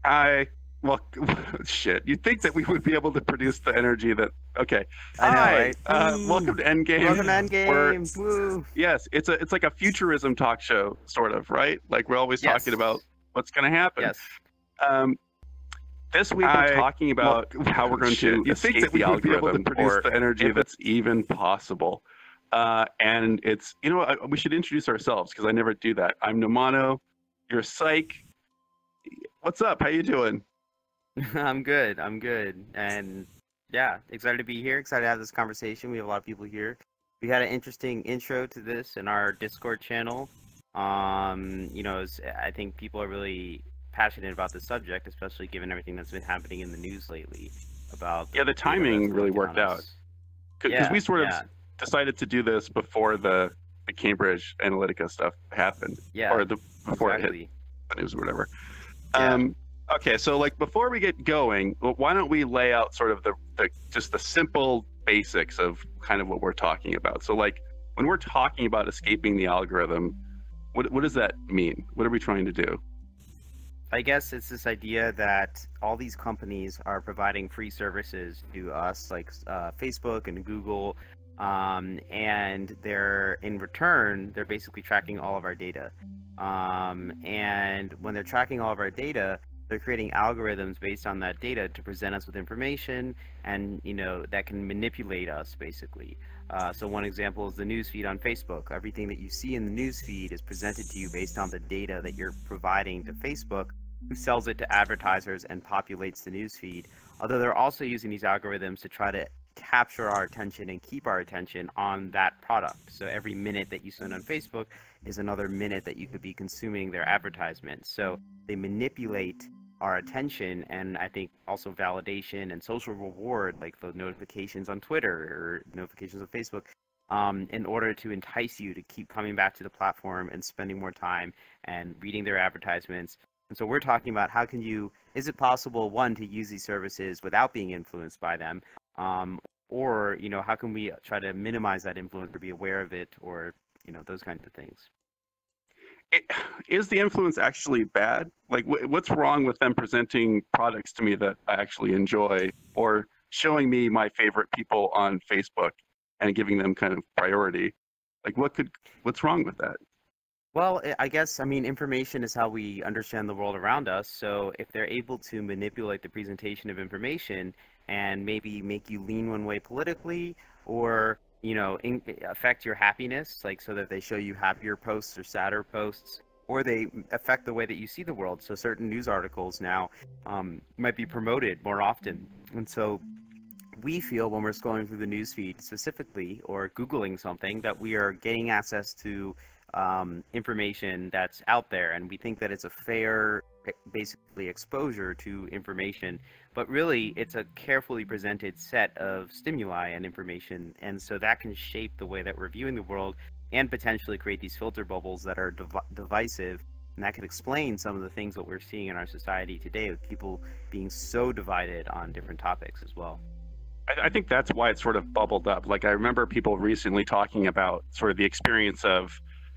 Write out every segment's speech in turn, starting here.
I well, shit. You'd think that we would be able to produce the energy that. Okay. I know, Hi. right? Woo! Welcome to Endgame. Welcome to Where Endgame! Woo! yes, it's like a futurism talk show, sort of, right? Like we're always talking about Yes. what's going to happen. Yes. Um, this week we're talking Well, about how we're going shit. to You'd think escape that we the would be able to algorithm, produce or the energy if that. it's even possible. And it's we should introduce ourselves because I never do that. I'm Nomano. You're Psych. What's up? How you doing? I'm good. I'm good. And yeah, excited to be here. Excited to have this conversation. We have a lot of people here. We had an interesting intro to this in our Discord channel. I think people are really passionate about this subject, especially given everything that's been happening in the news lately about the Yeah, the data that's timing really collected on worked out us. because we Yeah, sort of yeah, decided to do this before the Cambridge Analytica stuff happened, yeah, or before it hit exactly. the news or whatever. Yeah. Okay, so like before we get going, why don't we lay out sort of the just the simple basics of kind of what we're talking about? So like when we're talking about escaping the algorithm, what does that mean? What are we trying to do? I guess it's this idea that all these companies are providing free services to us, like Facebook and Google, and they're in return, they're basically tracking all of our data. And when they're tracking all of our data, they're creating algorithms based on that data to present us with information, and that can manipulate us basically. So one example is the newsfeed on Facebook. Everything that you see in the newsfeed is presented to you based on the data that you're providing to Facebook, who sells it to advertisers and populates the newsfeed. Although they're also using these algorithms to try to capture our attention and keep our attention on that product. So every minute that you spend on Facebook is another minute that you could be consuming their advertisements. So they manipulate our attention, and I think also validation and social reward, like the notifications on Twitter or notifications on Facebook, in order to entice you to keep coming back to the platform and spending more time and reading their advertisements. And so we're talking about is it possible, one, to use these services without being influenced by them? Or, how can we try to minimize that influence or be aware of it, or, those kinds of things? Is the influence actually bad? Like, what's wrong with them presenting products to me that I actually enjoy, or showing me my favorite people on Facebook and giving them kind of priority? Like, what's wrong with that? Well, I mean, information is how we understand the world around us. So if they're able to manipulate the presentation of information and maybe make you lean one way politically, or, affect your happiness, like so that they show you happier posts or sadder posts, or they affect the way that you see the world. So certain news articles now might be promoted more often. And so we feel when we're scrolling through the newsfeed specifically, or Googling something, that we are getting access to information that's out there, and we think that it's a fair, basically, exposure to information, but really it's a carefully presented set of stimuli and information, and so that can shape the way that we're viewing the world and potentially create these filter bubbles that are divisive, and that could explain some of the things that we're seeing in our society today, with people being so divided on different topics as well. I think that's why it sort of bubbled up. Like, I remember people recently talking about sort of the experience of,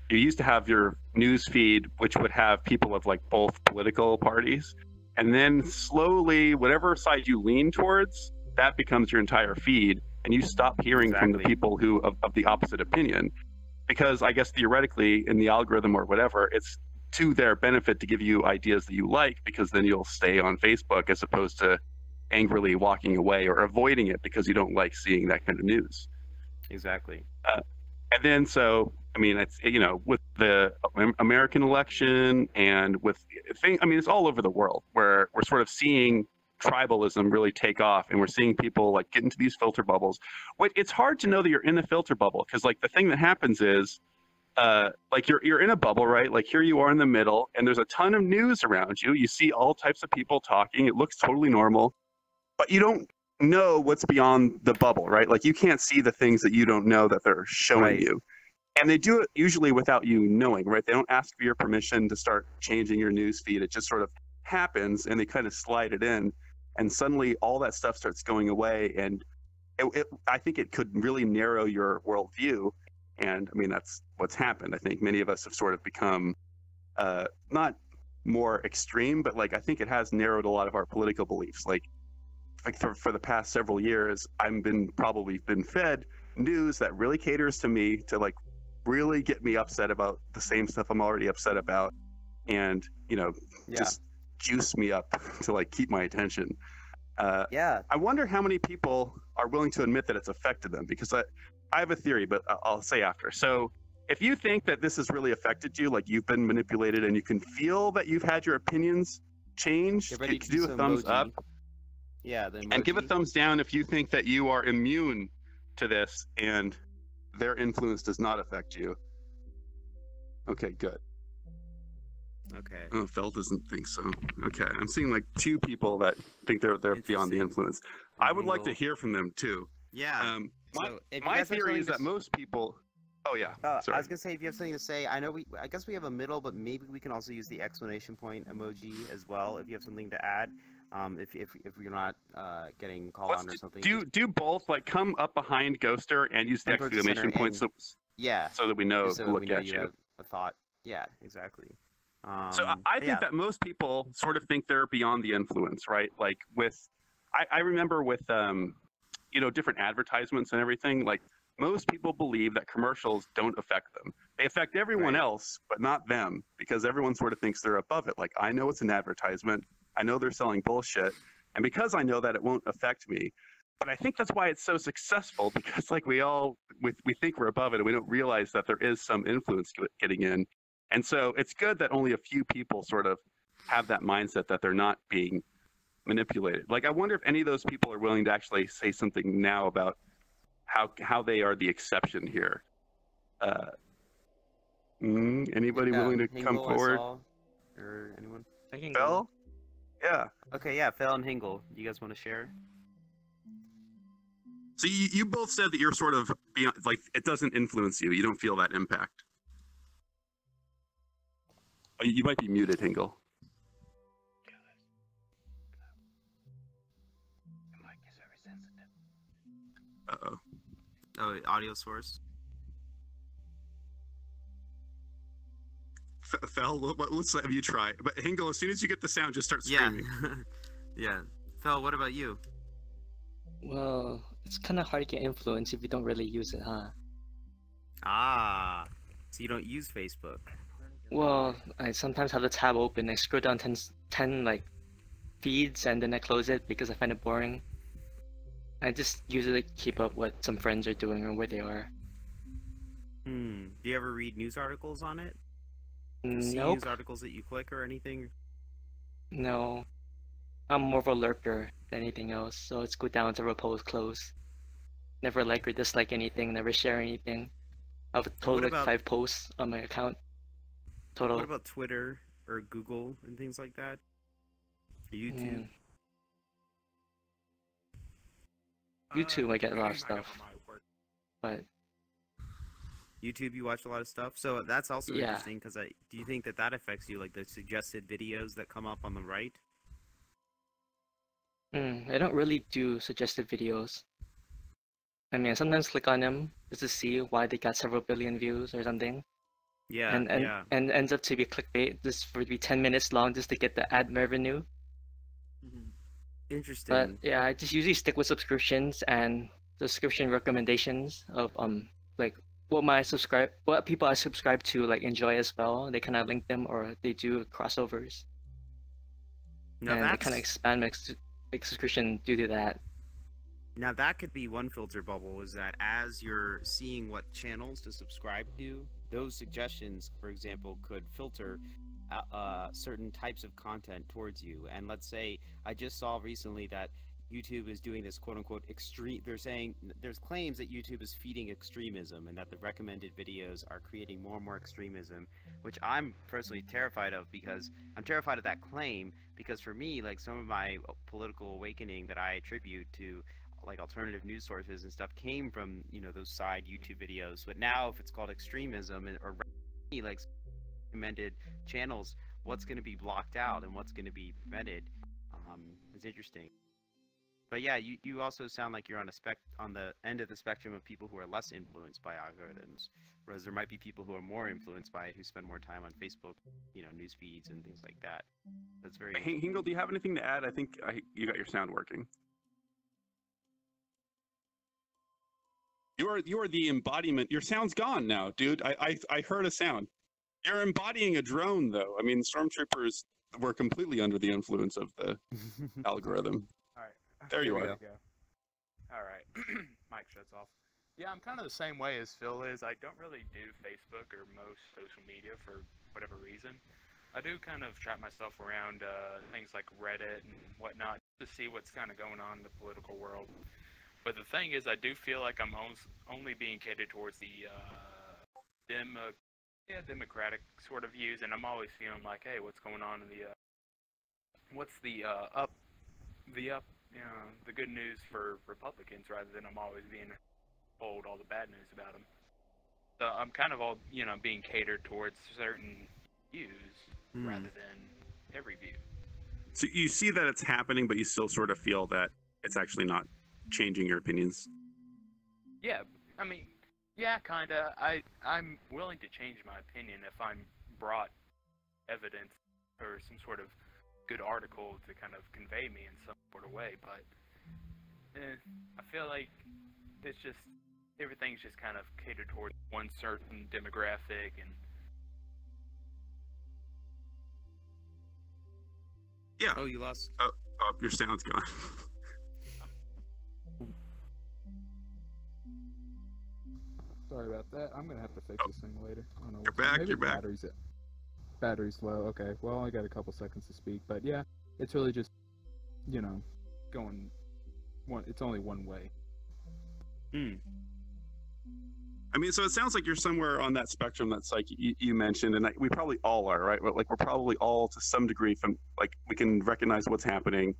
you used to have your news feed, which would have people of like both political parties. And then slowly, whatever side you lean towards, that becomes your entire feed. And you stop hearing from the Exactly. people who of the opposite opinion. Because I guess theoretically, in the algorithm or whatever, it's to their benefit to give you ideas that you like, because then you'll stay on Facebook as opposed to angrily walking away or avoiding it because you don't like seeing that kind of news. Exactly. And then, so, I mean, it's, with the American election and with I mean, it's all over the world where we're sort of seeing tribalism really take off, and we're seeing people like get into these filter bubbles. It's hard to know that you're in the filter bubble, because like the thing that happens is, like you're in a bubble, right? Like here you are in the middle, and there's a ton of news around you. You see all types of people talking. It looks totally normal, but you don't know what's beyond the bubble, right? Like you can't see the things that you don't know that they're showing Right. you. And they do it usually without you knowing, right? They don't ask for your permission to start changing your news feed. It just sort of happens, and they kind of slide it in, and suddenly all that stuff starts going away. And I think it could really narrow your worldview. And I mean, that's what's happened. I think many of us have sort of become not more extreme, but like I think it has narrowed a lot of our political beliefs. Like for the past several years, I've probably been fed news that really caters to me to like really get me upset about the same stuff I'm already upset about, and just juice me up to like keep my attention. Yeah. I wonder how many people are willing to admit that it's affected them, because I have a theory, but I'll say after. So if you think that this has really affected you, like you've been manipulated and you can feel that you've had your opinions changed, Get ready to do a some thumbs up. emoji. Yeah, the emoji. And give a thumbs down if you think that you are immune to this and their influence does not affect you. Okay, good. Okay. Oh, Phil doesn't think so. Okay, I'm seeing like 2 people that think they're beyond the influence. I would like to hear from them too. Yeah. My theory is that most people. Oh yeah. Sorry. I was gonna say, if you have something to say, I guess we have a middle, but maybe we can also use the exclamation point emoji as well if you have something to add. If you're not getting called on or something. Do both, like come up behind Ghoster and use the exclamation point so that we know to look at you. Have a thought. Yeah, exactly. So I think that most people sort of think they're beyond the influence, right? Like I remember with different advertisements and everything, like most people believe that commercials don't affect them. They affect everyone else, but not them, because everyone sort of thinks they're above it. Like, I know it's an advertisement. I know they're selling bullshit. And because I know that it won't affect me, but I think that's why it's so successful, because like we think we're above it and we don't realize that there is some influence getting in. And so it's good that only a few people sort of have that mindset that they're not being manipulated. Like, I wonder if any of those people are willing to actually say something now about how they are the exception here. Anybody willing to come forward? Or anyone? Phil? Yeah. Okay, yeah, Phil and Hingle. You guys want to share? So you both said that you're sort of beyond, like, it doesn't influence you. You don't feel that impact. You might be muted, Hingle. Your mic is very sensitive. Uh-oh. Oh, audio source. Phil, let's have you try. But Hingle, as soon as you get the sound, just start screaming. Yeah. Yeah. Phil, what about you? Well, it's kind of hard to get influence if you don't really use it, huh? Ah, so you don't use Facebook? Well, I sometimes have the tab open. I scroll down 10 like feeds and then I close it because I find it boring. I just usually keep up what some friends are doing or where they are. Do you ever read news articles on it? Nope. See news articles that you click or anything? No. I'm more of a lurker than anything else, so it's go down to repost, close. Never like or dislike anything, never share anything. I have a total like 5 posts on my account. Total. What about Twitter or Google and things like that? YouTube? YouTube, I get a lot of stuff. But YouTube, you watch a lot of stuff? So that's also interesting, because do you think that affects you, like the suggested videos that come up on the right? I don't really do suggested videos. I mean, I sometimes click on them just to see why they got several billion views or something. Yeah, and ends up to be clickbait, just for it to be 10 minutes long just to get the ad revenue. Interesting. But yeah, I just usually stick with subscriptions and subscription recommendations of like what people I subscribe to like enjoy as well. They kind of link them or they do crossovers. Now and I kind of expand my subscription due to that. Now that could be one filter bubble, is that as you're seeing what channels to subscribe to, those suggestions, for example, could filter certain types of content towards you. And let's say I just saw recently that YouTube is doing this quote-unquote extreme. They're saying there's claims that YouTube is feeding extremism and that the recommended videos are creating more and more extremism, which I'm personally terrified of, because I'm terrified of that claim, because for me, like, some of my political awakening that I attribute to like alternative news sources and stuff came from, those side YouTube videos. But now if it's called extremism or like recommended channels, what's going to be blocked out and what's going to be prevented is interesting. But yeah, you also sound like you're on the end of the spectrum of people who are less influenced by algorithms, whereas there might be people who are more influenced by it who spend more time on Facebook, news feeds and things like that. That's very Hingle, do you have anything to add? I think you got your sound working. You are the embodiment. Your sound's gone now, dude. I heard a sound. You're embodying a drone, though. I mean, stormtroopers were completely under the influence of the algorithm. All right. There you are. Go. All right. Mic shuts off. Yeah, I'm kind of the same way as Phil is. I don't really do Facebook or most social media for whatever reason. I do kind of trap myself around things like Reddit and whatnot to see what's kind of going on in the political world. But the thing is, I do feel like I'm only being catered towards the democratic sort of views, and I'm always feeling like, hey, what's going on in the the good news for Republicans, rather than I'm always being told all the bad news about them. So I'm kind of all being catered towards certain views rather than every view. So you see that it's happening, but you still sort of feel that it's actually not changing your opinions. Yeah, I mean, yeah, kinda. I'm willing to change my opinion if I'm brought evidence or some sort of good article to kind of convey me in some sort of way, but I feel like it's just everything's just kind of catered towards one certain demographic. And yeah. Oh, you lost. Oh, your sound's gone. Sorry about that. I'm gonna have to fix this thing later. I don't know. You're back. Maybe You're back. Battery's low. Okay. Well, I got a couple seconds to speak, but yeah, it's really just, going one. It's only one way. I mean, so it sounds like you're somewhere on that spectrum that's like you mentioned, and we probably all are, right? Like we're probably all to some degree from like we can recognize what's happening,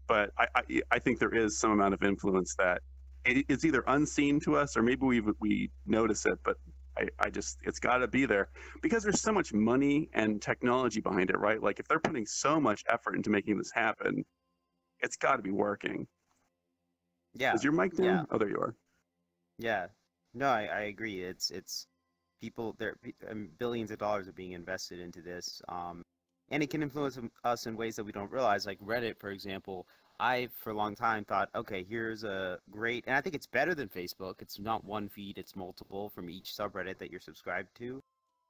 but I think there is some amount of influence that it's either unseen to us or maybe we notice it, but it's got to be there because there's so much money and technology behind it, right? Like if they're putting so much effort into making this happen, it's got to be working. Yeah. Is your mic down? Yeah. Oh, there you are. Yeah. No, I agree. It's people there. Billions of dollars are being invested into this, and it can influence us in ways that we don't realize. Like Reddit, for example. I, for a long time, thought, okay, here's a great, and I think it's better than Facebook. It's not one feed, it's multiple from each subreddit that you're subscribed to.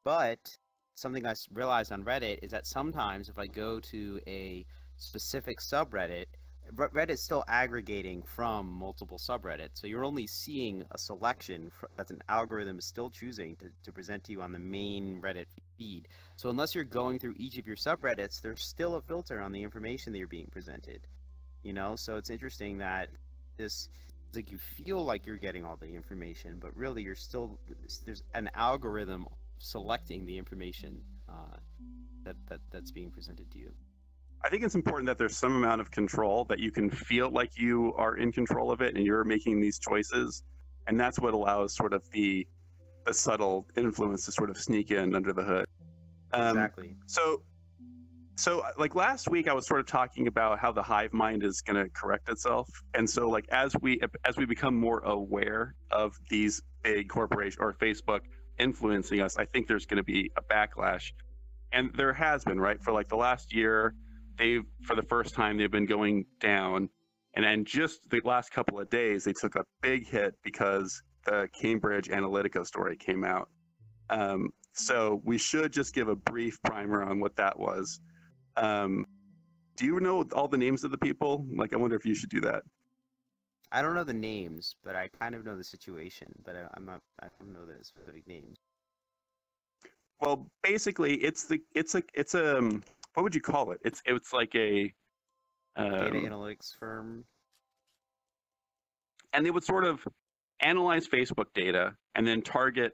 But something I realized on Reddit is that sometimes if I go to a specific subreddit, Reddit's still aggregating from multiple subreddits. So you're only seeing a selection that an algorithm is still choosing to present to you on the main Reddit feed. So unless you're going through each of your subreddits, there's still a filter on the information that you're being presented. So it's interesting that there's you feel like you're getting all the information, but really there's an algorithm selecting the information that's being presented to you. I think it's important that there's some amount of control, that you can feel like you are in control of it and you're making these choices, and that's what allows sort of the subtle influence to sort of sneak in under the hood. Exactly. So like last week I was sort of talking about how the hive mind is going to correct itself. And so like as we become more aware of these big corporations or Facebook influencing us, I think there's going to be a backlash. And there has been, right? For like the last year, for the first time they've been going down. And then just the last couple of days they took a big hit because the Cambridge Analytica story came out. So we should just give a brief primer on what that was. Do you know all the names of the people? Like, I wonder if you should do that. I don't know the names, but I kind of know the situation. But I don't know the specific names. Well, basically, it's a what would you call it? It's like a data analytics firm. And they would sort of analyze Facebook data and then target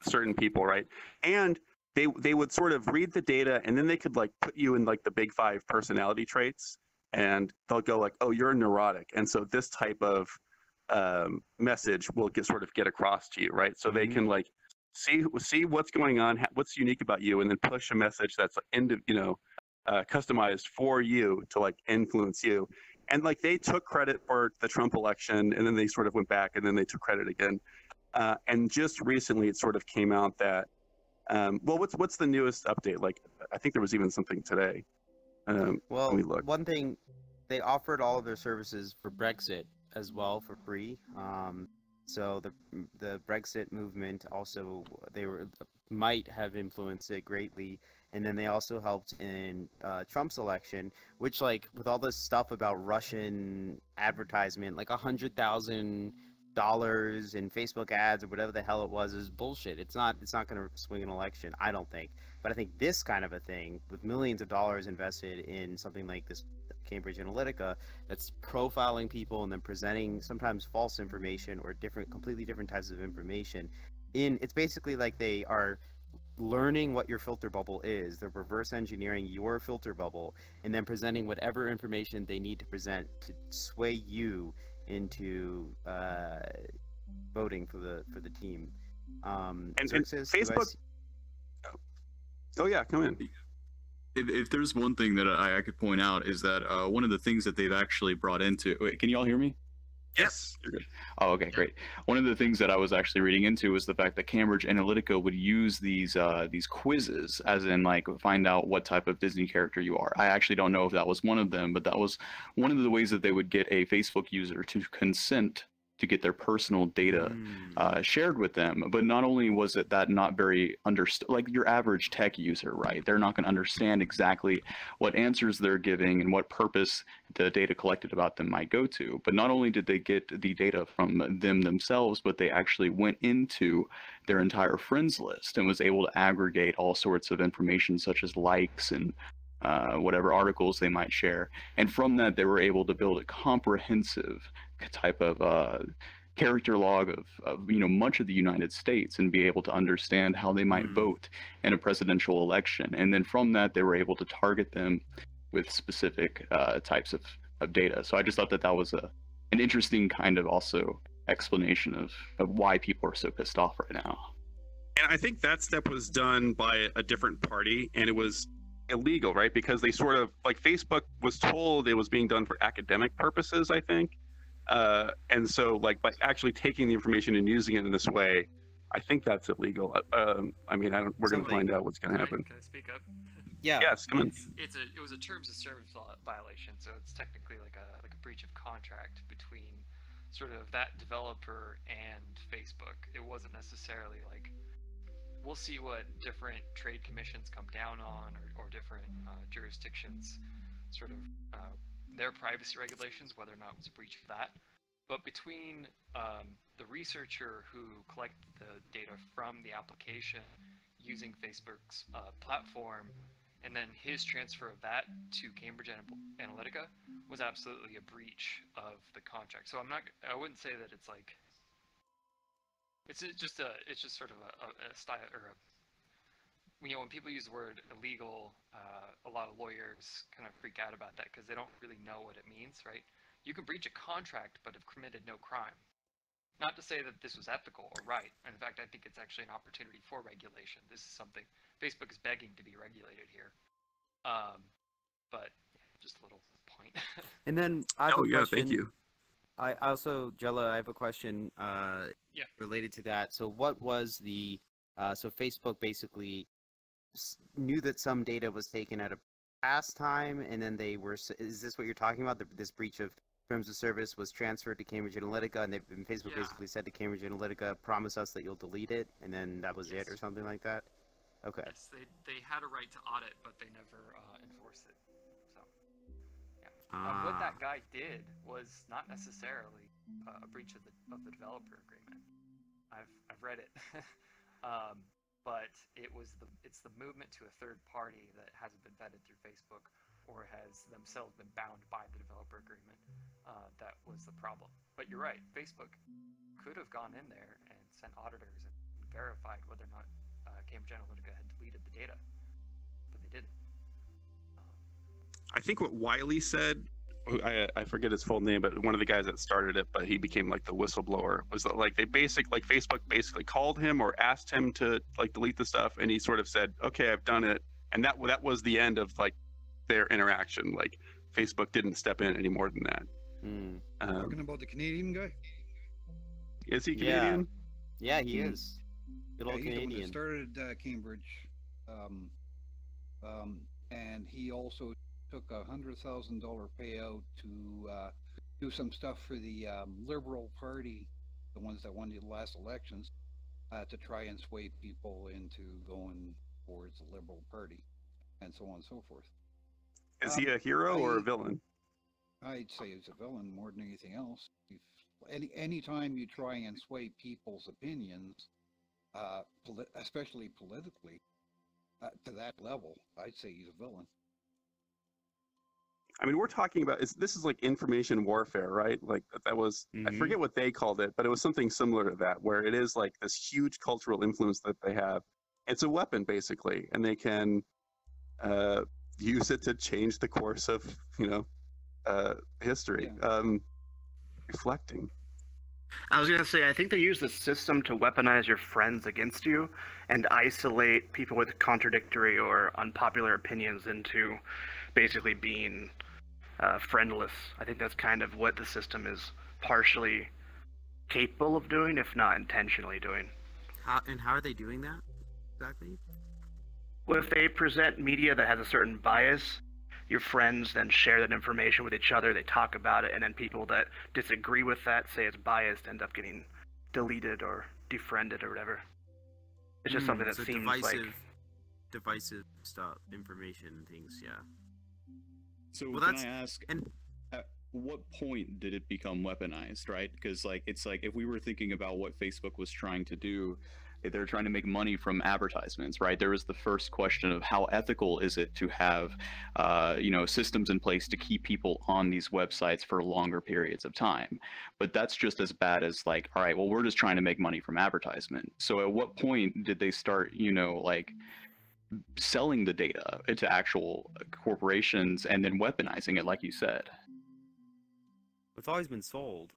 certain people, right? And they would sort of read the data, and then they could like put you in like the big 5 personality traits, and they'll go like, oh, you're neurotic, and so this type of message will get across to you, right? So they can like see what's going on, what's unique about you, and then push a message that's customized for you to like influence you. and like they took credit for the Trump election, and then they sort of went back, and then they took credit again. And just recently, it sort of came out that, well, what's the newest update? Like, I think there was even something today. Well, let me look. one thing, they offered all of their services for Brexit as well for free. So the Brexit movement also, might have influenced it greatly. And then they also helped in Trump's election, which, like, with all this stuff about Russian advertisement, like $100,000 in Facebook ads or whatever the hell it was is bullshit. It's not going to swing an election, I don't think. But I think this kind of a thing, with millions of dollars invested in something like this Cambridge Analytica, that's profiling people and then presenting sometimes false information or completely different types of information. It's basically like they are learning what your filter bubble is. They're reverse engineering your filter bubble and then presenting whatever information they need to present to sway you into voting for the team. And Facebook. Oh yeah, come in. If there's one thing that I could point out is that one of the things that they've actually brought into. Wait, can you all hear me? Yes. You're good. Oh, okay, great. One of the things that I was actually reading into was the fact that Cambridge Analytica would use these quizzes, as in like find out what type of Disney character you are. I actually don't know if that was one of them, but that was one of the ways that they would get a Facebook user to consent to get their personal data shared with them. But not only was it that not very understood, like your average tech user, right? They're not going to understand exactly what answers they're giving and what purpose the data collected about them might go to. But not only did they get the data from them themselves, but they actually went into their entire friends list and was able to aggregate all sorts of information such as likes and whatever articles they might share. And from that, they were able to build a comprehensive type of character log of much of the United States and be able to understand how they might vote in a presidential election. And then from that, they were able to target them with specific types of data. So I just thought that was an interesting kind of also explanation of why people are so pissed off right now. And I think that step was done by a different party, and it was illegal, right? Because they sort of, like, Facebook was told it was being done for academic purposes, I think. And so, like, by actually taking the information and using it in this way, I think that's illegal. I mean, we're going to find out what's going to happen. Can I speak up? Yeah. Yes, come on. It was a terms of service violation, so it's technically like a breach of contract between sort of that developer and Facebook. It wasn't necessarily like, we'll see what different trade commissions come down on, or different jurisdictions sort of their privacy regulations, whether or not it was a breach of that. But between the researcher who collected the data from the application using Facebook's platform, and then his transfer of that to Cambridge Analytica was absolutely a breach of the contract. So I wouldn't say that it's like, it's just sort of a style, or when people use the word illegal, a lot of lawyers kind of freak out about that because they don't really know what it means, right? You can breach a contract but have committed no crime. Not to say that this was ethical or right. In fact, I think it's actually an opportunity for regulation. This is something Facebook is begging to be regulated here. But just a little point. And then I have a question. Thank you. I also, Jella, I have a question related to that. So what was so Facebook basically knew that some data was taken at a past time, and then is this what you're talking about? This breach of terms of service was transferred to Cambridge Analytica, and Facebook basically said to Cambridge Analytica, promise us that you'll delete it, and then that was it, or something like that? Okay. Yes, they had a right to audit, but they never enforced it. So, yeah. What that guy did was not necessarily a breach of the developer agreement. I've read it, but it's the movement to a third party that hasn't been vetted through Facebook or has themselves been bound by the developer agreement. That was the problem. But you're right, Facebook could have gone in there and sent auditors and verified whether or not Cambridge Analytica had deleted the data, but they didn't. I think what Wiley said, I forget his full name, but one of the guys that started it, but he became like the whistleblower, was that like Facebook basically called him or asked him to like delete the stuff, and he sort of said, okay, I've done it, and that was the end of like their interaction. Like Facebook didn't step in any more than that. Talking about the Canadian guy? Is he Canadian? Yeah, he is. Good old He's the one that Canadian. started Cambridge, and he also took $100,000 payout to do some stuff for the Liberal Party, the ones that won the last elections, to try and sway people into going towards the Liberal Party, and so on and so forth. Is he a hero or a villain? I'd say he's a villain more than anything else. Any time you try and sway people's opinions, especially politically, to that level, I'd say he's a villain. I mean, we're talking about this is like information warfare, right? Like that was I forget what they called it, but it was something similar to that, where it is like this huge cultural influence that they have. It's a weapon basically, and they can use it to change the course of history. Reflecting. I was gonna say, I think they use the system to weaponize your friends against you and isolate people with contradictory or unpopular opinions into basically being friendless. I think that's kind of what the system is partially capable of doing, if not intentionally doing. How are they doing that exactly? Well, if they present media that has a certain bias, your friends then share that information with each other, they talk about it, and then people that disagree with that, say it's biased, end up getting deleted or defriended or whatever. It's just something that so seems divisive stuff, information and things, yeah. So well, can I ask, at what point did it become weaponized, right? Because it's like if we were thinking about what Facebook was trying to do, they're trying to make money from advertisements, right? There was the first question of how ethical is it to have, systems in place to keep people on these websites for longer periods of time. But that's just as bad as like, all right, well, we're just trying to make money from advertisement. So at what point did they start, selling the data to actual corporations and then weaponizing it, like you said? It's always been sold.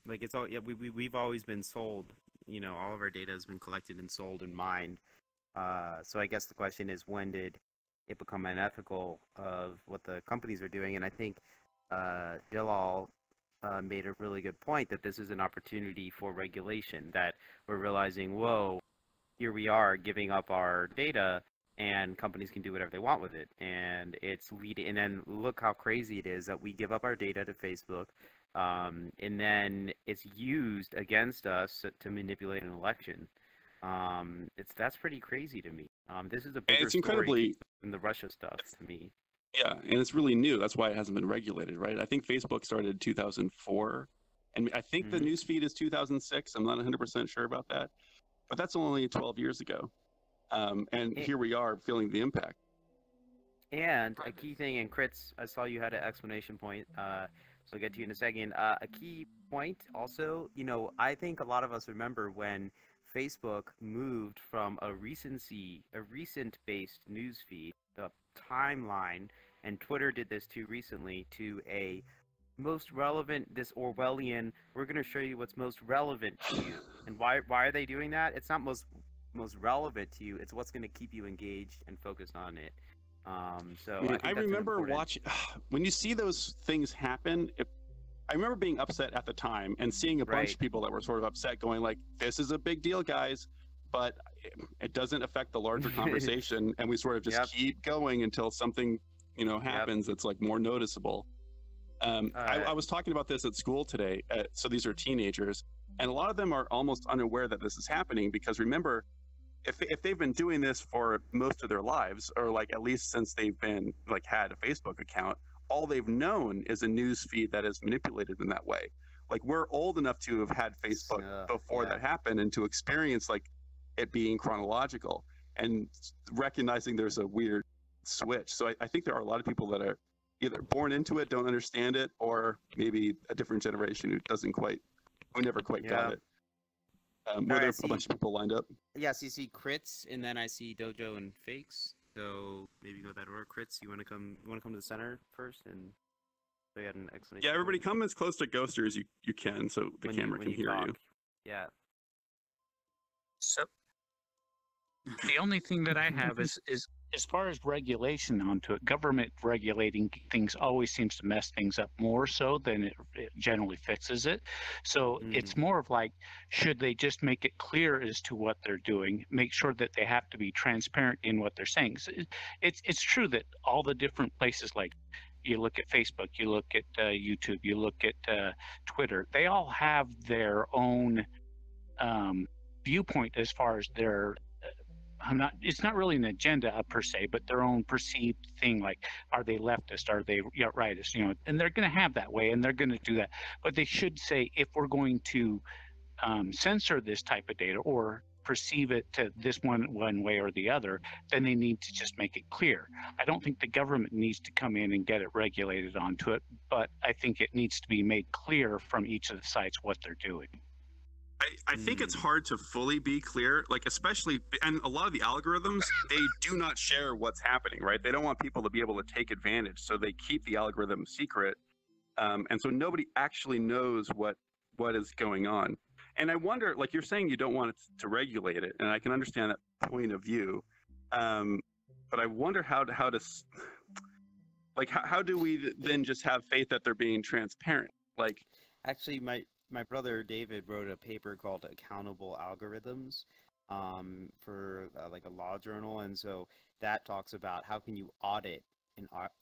Like we've always been sold. All of our data has been collected and sold and mined. So I guess the question is, when did it become unethical of what the companies are doing? And I think Jalal made a really good point that this is an opportunity for regulation, that we're realizing, whoa, here we are giving up our data and companies can do whatever they want with it. And it's leading, and then look how crazy it is that we give up our data to Facebook. And then it's used against us to manipulate an election. That's pretty crazy to me. This is a bigger story than the Russia stuff to me. Yeah, and it's really new. That's why it hasn't been regulated, right? I think Facebook started in 2004, and I think the newsfeed is 2006. I'm not 100% sure about that, but that's only 12 years ago. And here we are feeling the impact. And a key thing, and Kritz, I saw you had an explanation point. So I'll get to you in a second. A key point also, I think a lot of us remember when Facebook moved from a recent-based newsfeed, the timeline, and Twitter did this too recently, to a most relevant, this Orwellian, we're going to show you what's most relevant to you. And why are they doing that? It's not most relevant to you, it's what's going to keep you engaged and focused on it. I remember watching when you see those things happen. I remember being upset at the time and seeing a bunch of people that were sort of upset, going like, "This is a big deal, guys," but it doesn't affect the larger conversation, and we sort of just keep going until something happens that's like more noticeable. I was talking about this at school today. So these are teenagers, and a lot of them are almost unaware that this is happening, because remember, if they've been doing this for most of their lives, or like at least since they've been had a Facebook account, all they've known is a news feed that is manipulated in that way. Like, we're old enough to have had Facebook before that happened, and to experience it being chronological and recognizing there's a weird switch. So I think there are a lot of people that are either born into it, don't understand it, or maybe a different generation who never quite got it. Were there a bunch of people lined up? Yeah, so you see Kritz, and then I see Dojo and Fakes. So maybe go that order. Kritz, you want to come to the center first, and so you had an explanation. Yeah, everybody come as close to Ghoster as you can, so the camera can hear you. Yeah. So the only thing that I have is as far as regulation onto it, government regulating things always seems to mess things up more so than it generally fixes it. So it's more of like, should they just make it clear as to what they're doing, make sure that they have to be transparent in what they're saying. So it's true that all the different places, like you look at Facebook, you look at YouTube, you look at Twitter, they all have their own viewpoint as far as their it's not really an agenda per se, but their own perceived thing, like, are they leftist, are they rightist, and they're going to have that way, and they're going to do that. But they should say, if we're going to censor this type of data or perceive it to this one way or the other, then they need to just make it clear. I don't think the government needs to come in and get it regulated onto it, but I think it needs to be made clear from each of the sites what they're doing. I think it's hard to fully be clear, like, especially, and a lot of the algorithms, they do not share what's happening, right? They don't want people to be able to take advantage, so they keep the algorithm secret, and so nobody actually knows what is going on. And I wonder, like you're saying, you don't want it to regulate it, and I can understand that point of view, but I wonder how do we then just have faith that they're being transparent? Like, actually, my brother David wrote a paper called Accountable Algorithms for like a law journal, and so that talks about how can you audit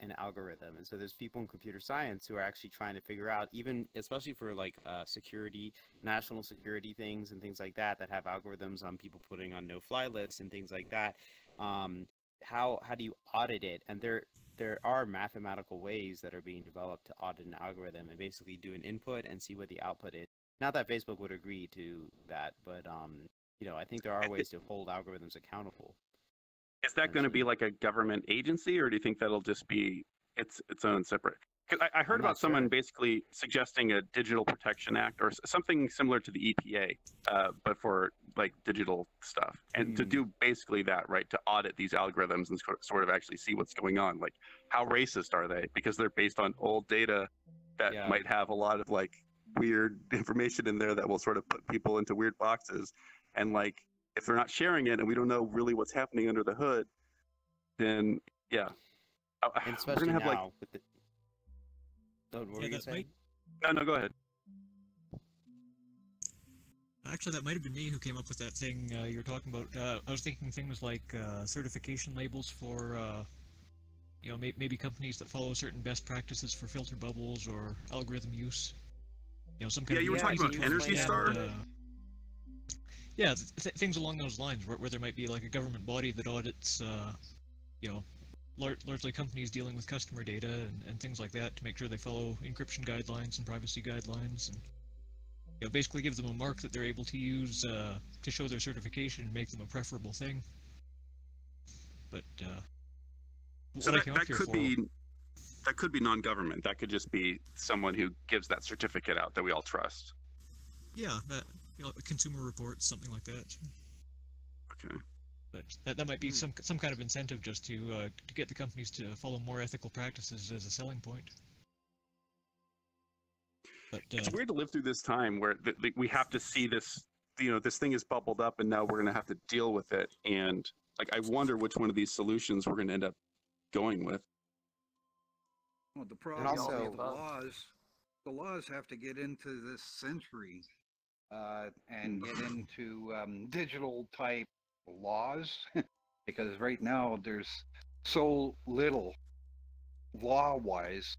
an algorithm. And so there's people in computer science who are actually trying to figure out, even especially for like security, national security things and things like that have algorithms on people putting on no-fly lists and things like that. How do you audit it? And there are mathematical ways that are being developed to audit an algorithm and basically do an input and see what the output is. Not that Facebook would agree to that, but I think there are ways to hold algorithms accountable. Is that going to be like a government agency, or do you think that'll just be its own separate? Because I heard about someone basically suggesting a Digital Protection Act or something similar to the EPA, but for like digital stuff, and to do basically that, right? To audit these algorithms and sort of actually see what's going on. Like, how racist are they? Because they're based on old data that might have a lot of like weird information in there that will sort of put people into weird boxes. And like, if they're not sharing it and we don't know really what's happening under the hood, then yeah. And especially we're gonna have now like. with the... What were you saying? No, go ahead. Actually, that might have been me who came up with that thing you were talking about. I was thinking things like certification labels for, maybe companies that follow certain best practices for filter bubbles or algorithm use. Some kind of... you were talking about Energy Star? Things along those lines, where there might be like a government body that audits, largely companies dealing with customer data and things like that to make sure they follow encryption guidelines and privacy guidelines, and basically give them a mark that they're able to use to show their certification and make them a preferable thing. But so that could be non-government. That could just be someone who gives that certificate out that we all trust. Yeah, consumer reports, something like that. Okay. But that might be some kind of incentive just to get the companies to follow more ethical practices as a selling point. But, it's weird to live through this time where we have to see this, this thing is bubbled up and now we're going to have to deal with it. And like, I wonder which one of these solutions we're going to end up going with. Well, the problem is the laws have to get into this century and get into digital type laws, because right now there's so little law-wise,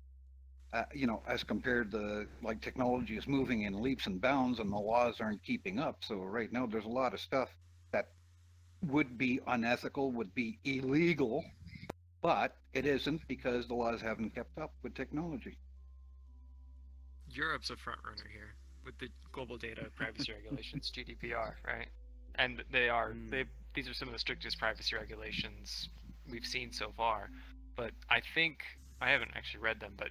as compared to like technology is moving in leaps and bounds and the laws aren't keeping up. So right now there's a lot of stuff that would be unethical, would be illegal, but it isn't because the laws haven't kept up with technology. Europe's a front runner here with the global data privacy regulations, GDPR, right? And these are some of the strictest privacy regulations we've seen so far. But I think, I haven't actually read them, but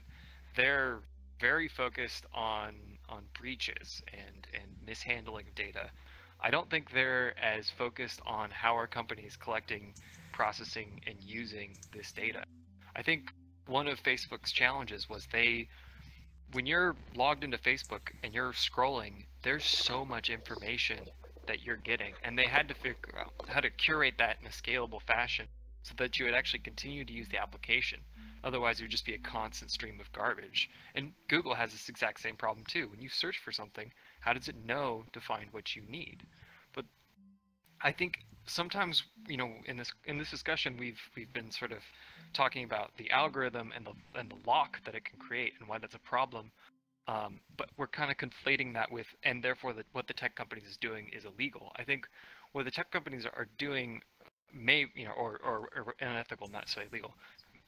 they're very focused on breaches and mishandling of data. I don't think they're as focused on how are companies collecting, processing, and using this data. I think one of Facebook's challenges was when you're logged into Facebook and you're scrolling, there's so much information that you're getting, and they had to figure out how to curate that in a scalable fashion so that you would actually continue to use the application. Otherwise, it would just be a constant stream of garbage. And Google has this exact same problem too. When you search for something, how does it know to find what you need? But I think sometimes, you know, in this discussion, we've been sort of talking about the algorithm and the lock that it can create and why that's a problem. But we're kind of conflating that with, and therefore what the tech companies is doing is illegal. I think what the tech companies are doing may, you know, or unethical, not necessarily illegal.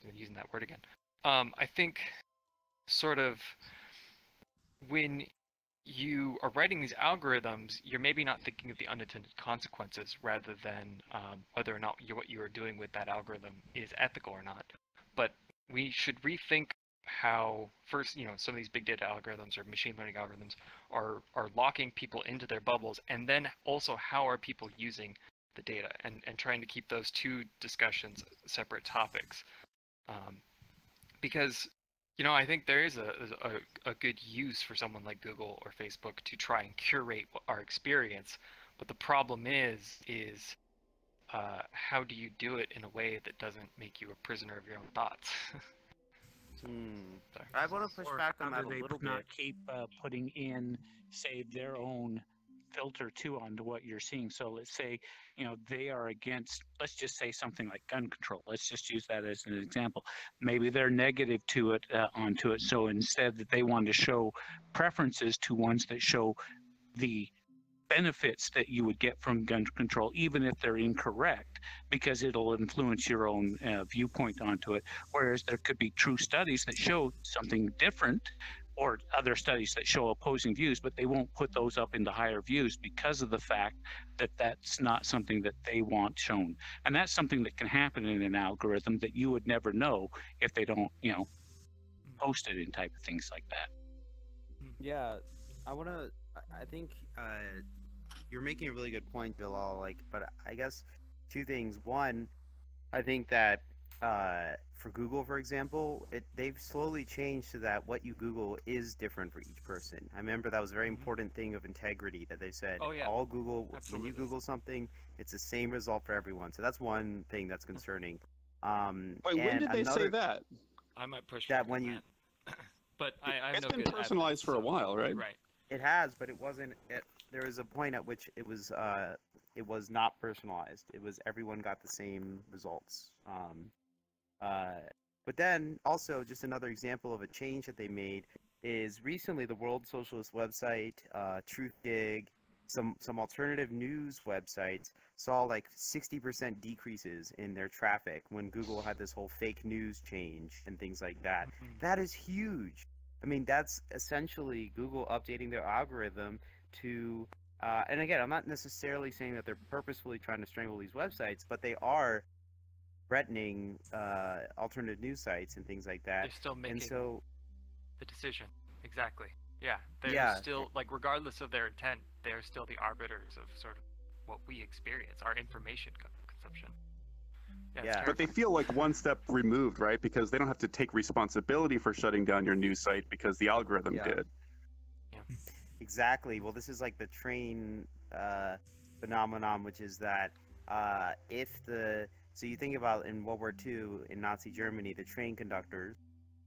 I'm using that word again. I think sort of when you are writing these algorithms, you're maybe not thinking of the unintended consequences rather than whether or not what you are doing with that algorithm is ethical or not. But we should rethink how, first, you know, some of these big data algorithms or machine learning algorithms are locking people into their bubbles, and then also how are people using the data, and trying to keep those two discussions separate topics. Because, you know, I think there is a good use for someone like Google or Facebook to try and curate our experience, but the problem is how do you do it in a way that doesn't make you a prisoner of your own thoughts? I want to push back on that a They little not bit. keep putting in, say, their own filter too onto what you're seeing. So let's say, you know, they are against, let's just say something like gun control. Let's just use that as an example. Maybe they're negative to it, onto it. So instead that they want to show preferences to ones that show the benefits that you would get from gun control, even if they're incorrect, because it'll influence your own viewpoint onto it. Whereas there could be true studies that show something different, or other studies that show opposing views, but they won't put those up into higher views because of the fact that that's not something that they want shown. And that's something that can happen in an algorithm that you would never know if they don't, you know, post it in type of things like that. Yeah, I think you're making a really good point, Bilal. Like, but I guess two things. One, I think that for Google, for example, they've slowly changed so that what you Google is different for each person. I remember that was a very important thing of integrity that they said. Oh, yeah. All Google, Absolutely. when you Google something, it's the same result for everyone. So that's one thing that's concerning. Wait, when did they say that? I might push that back when on you that. But I have It's no been good personalized evidence, for a so- while, right? Right. It has, but it wasn't. There was a point at which it was not personalized. It was everyone got the same results. But then also just another example of a change that they made is recently the World Socialist website, TruthDig, some alternative news websites saw like 60% decreases in their traffic when Google had this whole fake news change and things like that. That is huge. I mean, that's essentially Google updating their algorithm to, and again, I'm not necessarily saying that they're purposefully trying to strangle these websites, but they are threatening alternative news sites and things like that. They're still making And so, the decision. Exactly. Yeah. They're Yeah. still, like, regardless of their intent, they're still the arbiters of sort of what we experience, our information consumption. it's Yeah. But they terrifying. feel like one step removed, right? Because they don't have to take responsibility for shutting down your news site because the algorithm Yeah. did. Exactly. Well, this is like the train phenomenon, which is that so you think about in World War II in Nazi Germany, the train conductors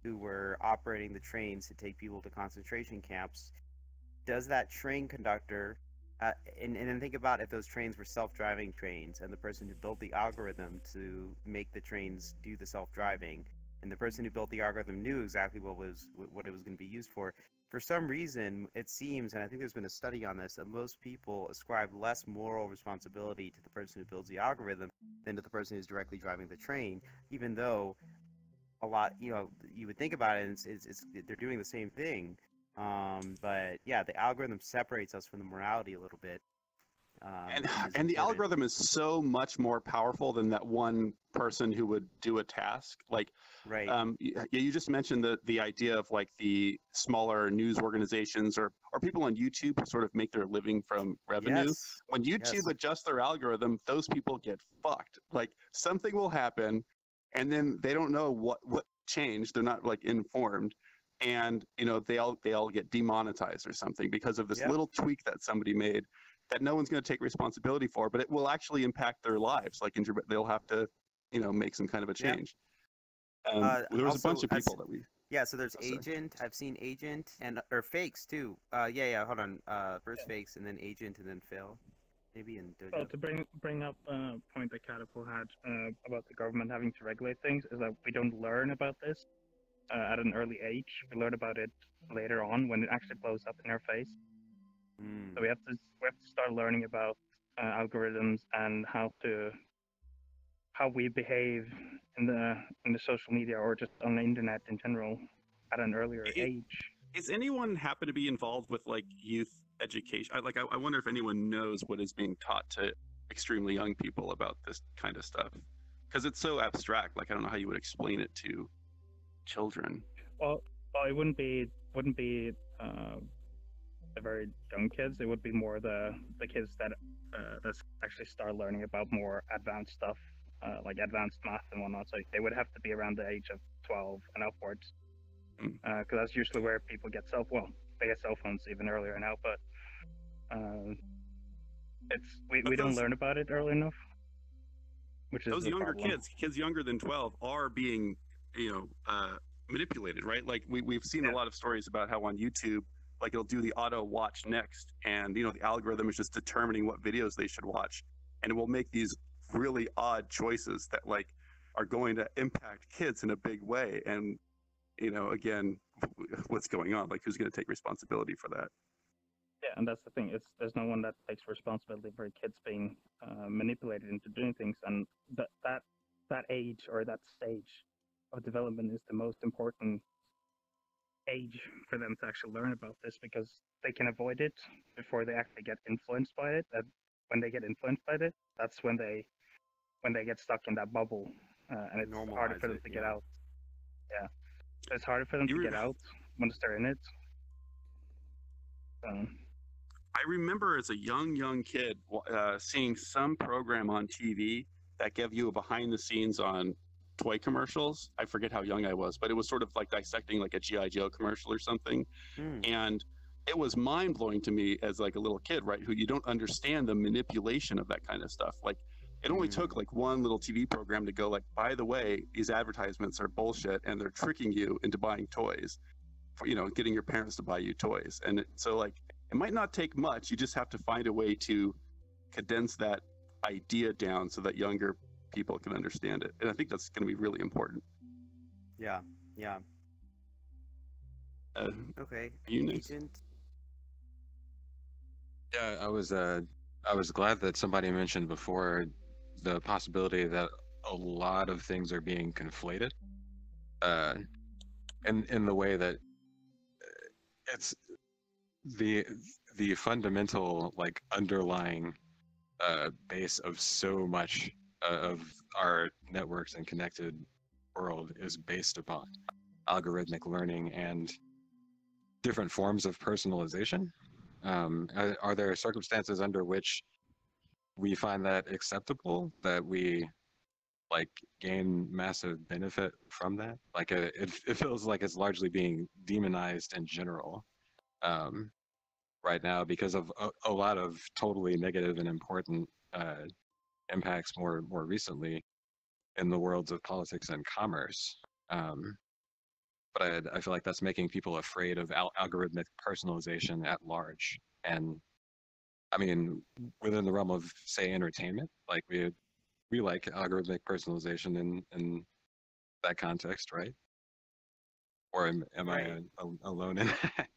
who were operating the trains to take people to concentration camps, does that train conductor, and then think about if those trains were self-driving trains and the person who built the algorithm to make the trains do the self-driving, and the person who built the algorithm knew exactly what it was going to be used for. For some reason, it seems, and I think there's been a study on this, that most people ascribe less moral responsibility to the person who builds the algorithm than to the person who's directly driving the train, even though a lot, you know, you would think about it, and they're doing the same thing. But yeah, the algorithm separates us from the morality a little bit. And which is the important. algorithm is so much more powerful than that one person who would do a task. Like, Right. you just mentioned the idea of like the smaller news organizations or people on YouTube who sort of make their living from revenue. Yes. When YouTube Yes. adjusts their algorithm, those people get fucked. Like something will happen, and then they don't know what changed. They're not like informed, and you know they all get demonetized or something because of this Yep. little tweak that somebody made that no one's going to take responsibility for, but it will actually impact their lives. Like they'll have to make some kind of a Yeah. change. There was a bunch of people that we. Yeah, so there's sorry. Agent. I've seen Agent or Fakes too. Yeah. Hold on. First Fakes and then Agent and then Phil, maybe in Dojo. Well, to bring up a point that Catapult had about the government having to regulate things is that we don't learn about this at an early age. We learn about it later on when it actually blows up in our face. So we have to start learning about algorithms and how we behave in the social media or just on the internet in general at an earlier age. Is anyone happen to be involved with like youth education? I wonder if anyone knows what is being taught to extremely young people about this kind of stuff, because it's so abstract. Like I don't know how you would explain it to children. Well, it wouldn't be the very young kids. It would be more the kids that actually start learning about more advanced stuff, like advanced math and whatnot. So they would have to be around the age of 12 and upwards, because that's usually where people get they get cell phones even earlier now. But we don't learn about it early enough, which is those younger problem. kids younger than 12 are being manipulated, right? Like we've seen a lot of stories about how on YouTube, like it'll do the auto watch next, and the algorithm is just determining what videos they should watch, and it will make these really odd choices that like are going to impact kids in a big way. And again, what's going on? Like who's going to take responsibility for that? Yeah, and that's the thing. There's no one that takes responsibility for kids being manipulated into doing things, and that age or that stage of development is the most important age for them to actually learn about this, because they can avoid it before they actually get influenced by it. And when they get influenced by it, that's when they get stuck in that bubble, and it's harder for them to get out. Yeah, it's harder for them to get out once they're in it. I remember as a young kid seeing some program on TV that gave you a behind the scenes on toy commercials. I forget how young I was, but it was sort of like dissecting like a G.I. Joe commercial or something. And it was mind blowing to me as like a little kid, right? Who you don't understand the manipulation of that kind of stuff. Like it only took like one little TV program to go like, by the way, these advertisements are bullshit and they're tricking you into buying toys, for, getting your parents to buy you toys. And so like, it might not take much. You just have to find a way to condense that idea down so that younger people can understand it. And I think that's going to be really important. Yeah. Okay. Agent. Yeah, I was glad that somebody mentioned before the possibility that a lot of things are being conflated, in the way that it's the fundamental like underlying base of so much of our networks and connected world is based upon algorithmic learning and different forms of personalization. Are there circumstances under which we find that acceptable, that we like gain massive benefit from that? Like it feels like it's largely being demonized in general right now because of a lot of totally negative and important impacts more recently in the worlds of politics and commerce. But I feel like that's making people afraid of algorithmic personalization at large. And I mean, within the realm of, say, entertainment, like we like algorithmic personalization in that context, right? Or am I alone in that?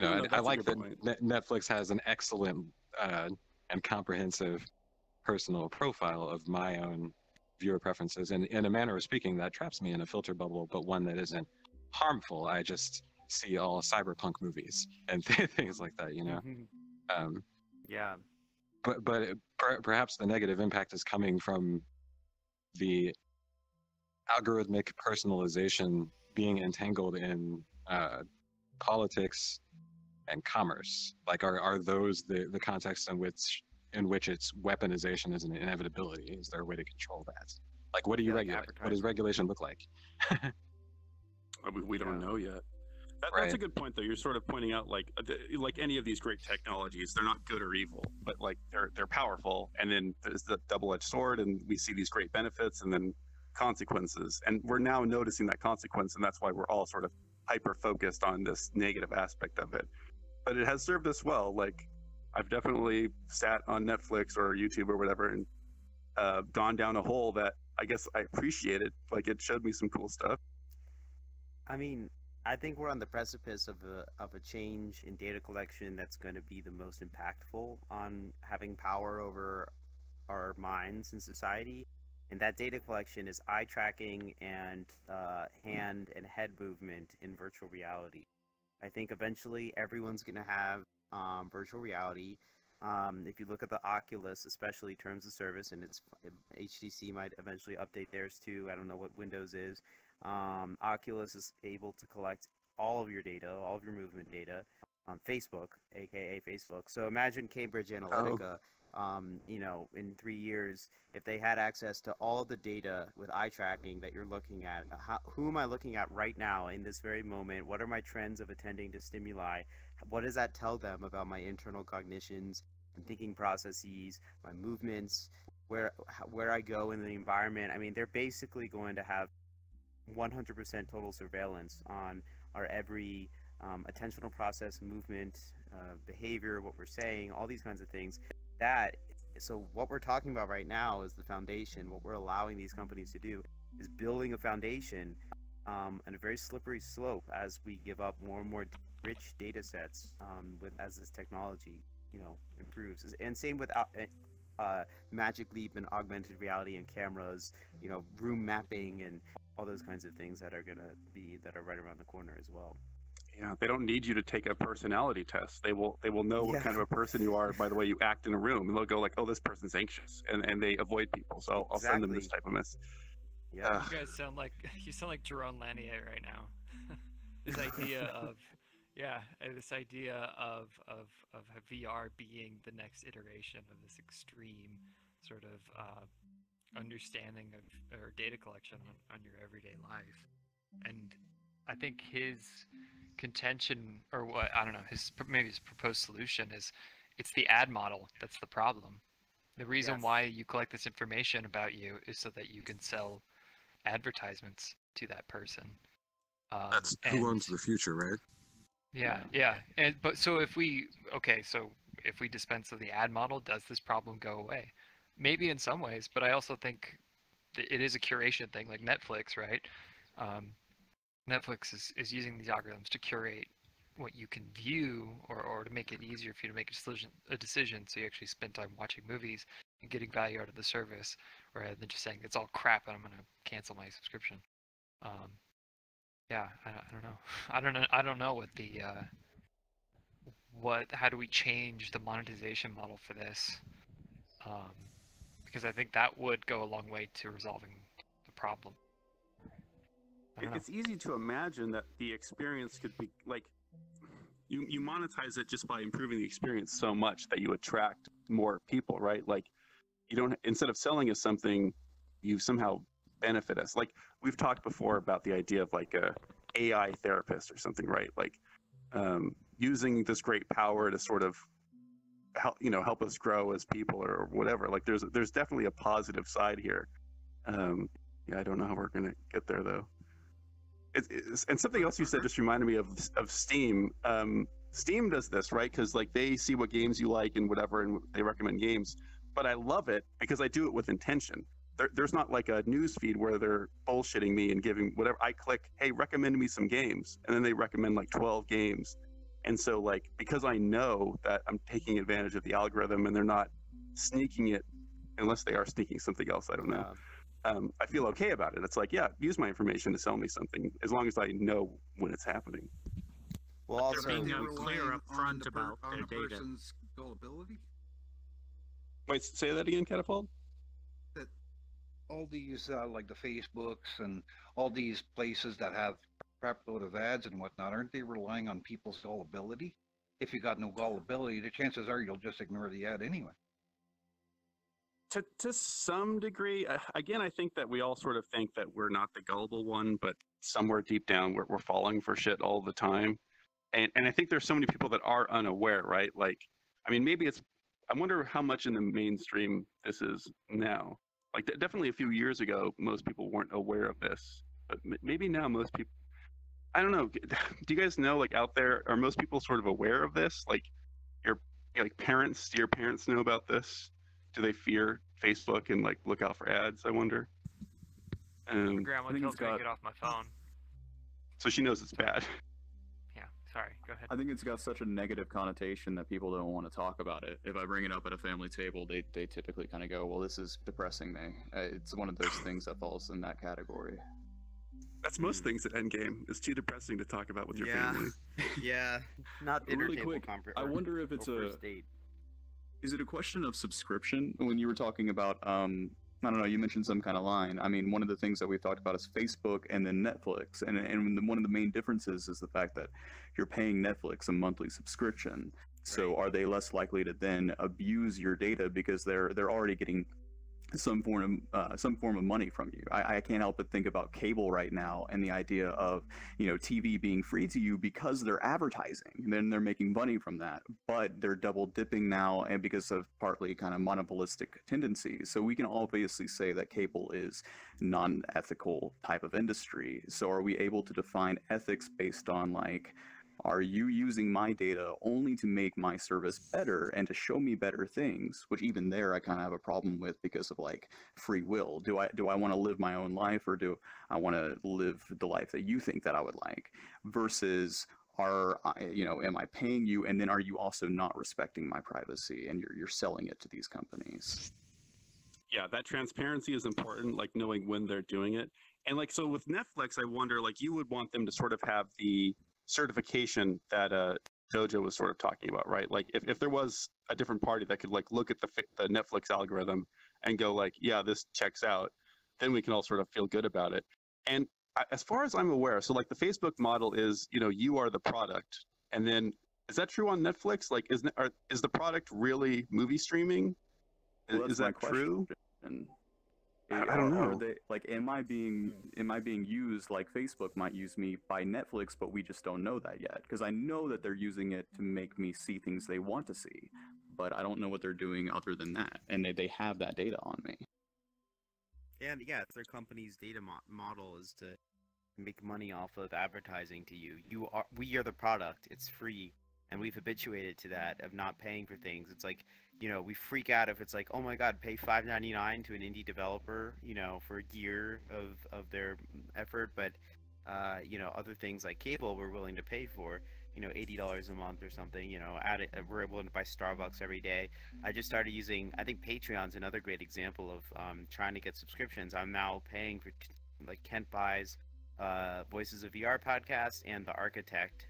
No, I like that Netflix has an excellent and comprehensive personal profile of my own viewer preferences. And in a manner of speaking, that traps me in a filter bubble, but one that isn't harmful. I just see all cyberpunk movies and things like that, Yeah. But perhaps the negative impact is coming from the algorithmic personalization being entangled in politics and commerce. Like, are those the contexts in which its weaponization is an inevitability? Is there a way to control that? Like, what do you regulate? What does regulation look like? We don't know yet. That's a good point, though. You're sort of pointing out, like any of these great technologies, they're not good or evil, but like they're powerful. And then there's the double-edged sword, and we see these great benefits, and then consequences. And we're now noticing that consequence, and that's why we're all sort of hyper focused on this negative aspect of it. But it has served us well. Like I've definitely sat on Netflix or YouTube or whatever and gone down a hole that I guess I appreciated. Like it showed me some cool stuff. I mean, I think we're on the precipice of a change in data collection that's going to be the most impactful on having power over our minds in society. And that data collection is eye tracking and hand and head movement in virtual reality. I think eventually everyone's going to have virtual reality. If you look at the Oculus, especially terms of service, and HTC might eventually update theirs too. I don't know what Windows is. Oculus is able to collect all of your data, all of your movement data on Facebook, aka Facebook. So imagine Cambridge Analytica, in 3 years, if they had access to all of the data with eye tracking that you're looking at. Who am I looking at right now in this very moment? What are my trends of attending to stimuli? What does that tell them about my internal cognitions and thinking processes, my movements, where I go in the environment? I mean, they're basically going to have 100% total surveillance on our every attentional process, movement, behavior, what we're saying, all these kinds of things. So what we're talking about right now is the foundation. What we're allowing these companies to do is building a foundation and a very slippery slope as we give up more and more rich data sets as this technology improves. And same with Magic Leap and augmented reality and cameras, room mapping and all those kinds of things that are right around the corner as well. Yeah, they don't need you to take a personality test. They will know what kind of a person you are by the way you act in a room, and they'll go like, oh, this person's anxious, and they avoid people. So I'll send them this type of mess. Yeah, you guys sound like Jerome Lanier right now. This idea of this idea of VR being the next iteration of this extreme sort of understanding of or data collection on your everyday life. And I think his contention, or what, I don't know, his proposed solution is it's the ad model that's the problem. The reason why you collect this information about you is so that you can sell advertisements to that person. That's who owns the future, right? Yeah. But so if we dispense of the ad model, does this problem go away? Maybe in some ways, but I also think it is a curation thing, like Netflix, right? Netflix is using these algorithms to curate what you can view, or to make it easier for you to make a decision, so you actually spend time watching movies and getting value out of the service, rather than just saying it's all crap and I'm going to cancel my subscription. I don't know what how do we change the monetization model for this? Because I think that would go a long way to resolving the problem. It's easy to imagine that the experience could be like, you monetize it just by improving the experience so much that you attract more people, right? Like, you don't, instead of selling us something, you somehow benefit us. Like, we've talked before about the idea of like a AI therapist or something, right? Like, using this great power to sort of help us grow as people or whatever. Like, there's definitely a positive side here. I don't know how we're gonna get there though. And something else you said just reminded me of Steam. Steam does this, right? Because like they see what games you like and whatever, and they recommend games. But I love it because I do it with intention. There's not like a news feed where they're bullshitting me and giving whatever. I click, hey, recommend me some games, and then they recommend like 12 games. And so like, because I know that I'm taking advantage of the algorithm and they're not sneaking it, unless they are sneaking something else, I don't know. I feel okay about it. It's like, yeah, use my information to sell me something, as long as I know when it's happening. Well, also being clear up front about their data. Person's gullibility. Wait, say that again, Catapult? That all these, like the Facebooks and all these places that have crap load of ads and whatnot, aren't they relying on people's gullibility? If you got no gullibility, the chances are you'll just ignore the ad anyway. To some degree, again, I think that we all sort of think that we're not the gullible one, but somewhere deep down, we're falling for shit all the time. And I think there's so many people that are unaware, right? Like, I mean, maybe it's, I wonder how much in the mainstream this is now. Like, definitely a few years ago, most people weren't aware of this, but maybe now most people, I don't know. Do you guys know, like, out there, are most people sort of aware of this? Like, your like parents, do your parents know about this? Do they fear Facebook and like look out for ads? I wonder. My grandma tells me to get off my phone. So she knows it's bad. Yeah, sorry. Go ahead. I think it's got such a negative connotation that people don't want to talk about it. If I bring it up at a family table, they typically kind of go, "Well, this is depressing me." It's one of those things that falls in that category. That's most things at Endgame. It's too depressing to talk about with your family. Yeah, not dinner Really table quick, I or wonder if it's first date. Is it a question of subscription? When you were talking about, I don't know, you mentioned some kind of line. I mean, one of the things that we've talked about is Facebook and then Netflix. And one of the main differences is the fact that you're paying Netflix a monthly subscription. So are they less likely to then abuse your data because they're already getting some form of money from you? I can't help but think about cable right now and the idea of, TV being free to you because they're advertising, and then they're making money from that, but they're double dipping now, and because of partly kind of monopolistic tendencies. So we can obviously say that cable is non-ethical type of industry. So are we able to define ethics based on, like, are you using my data only to make my service better and to show me better things? Which even there I kind of have a problem with because of, like, free will. Do I want to live my own life, or do I want to live the life that you think that I would like? Versus am I paying you, and then are you also not respecting my privacy and you're selling it to these companies? Yeah, that transparency is important, like knowing when they're doing it. And like, so with Netflix, I wonder, like, you would want them to sort of have the certification that Dojo was sort of talking about, right? Like, if there was a different party that could, like, look at the Netflix algorithm and go, like, yeah, this checks out, then we can all sort of feel good about it. And as far as I'm aware, so like the Facebook model is, you are the product, and then is that true on Netflix? Like, is the product really movie streaming? Well, is that true? I don't know. Are they, like, am I being used like Facebook might use me by Netflix, but we just don't know that yet? Because I know that they're using it to make me see things they want to see, but I don't know what they're doing other than that, and they have that data on me. And yeah, it's their company's data model is to make money off of advertising to you. We are the product. It's free, and we've habituated to that of not paying for things. It's like, we freak out if it's like, oh my god, pay $5.99 to an indie developer, for a year of their effort, but other things like cable we're willing to pay for, $80 a month or something, we're able to buy Starbucks every day. I just started using, I think Patreon's another great example of trying to get subscriptions. I'm now paying for, like, Kent Buys Voices of VR podcast and The Architect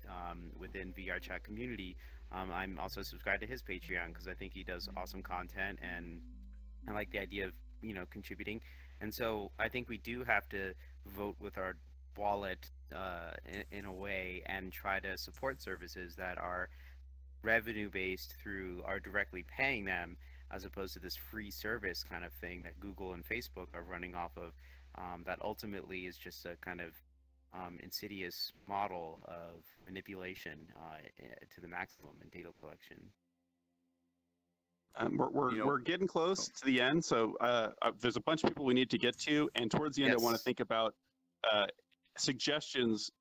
within VR Chat community. I'm also subscribed to his Patreon because I think he does awesome content, and I like the idea of contributing. And so I think we do have to vote with our wallet in a way and try to support services that are revenue based through our directly paying them, as opposed to this free service kind of thing that Google and Facebook are running off of, that ultimately is just a kind of insidious model of manipulation to the maximum in data collection. We're getting close to the end, so there's a bunch of people we need to get to, and towards the end, I want to think about suggestions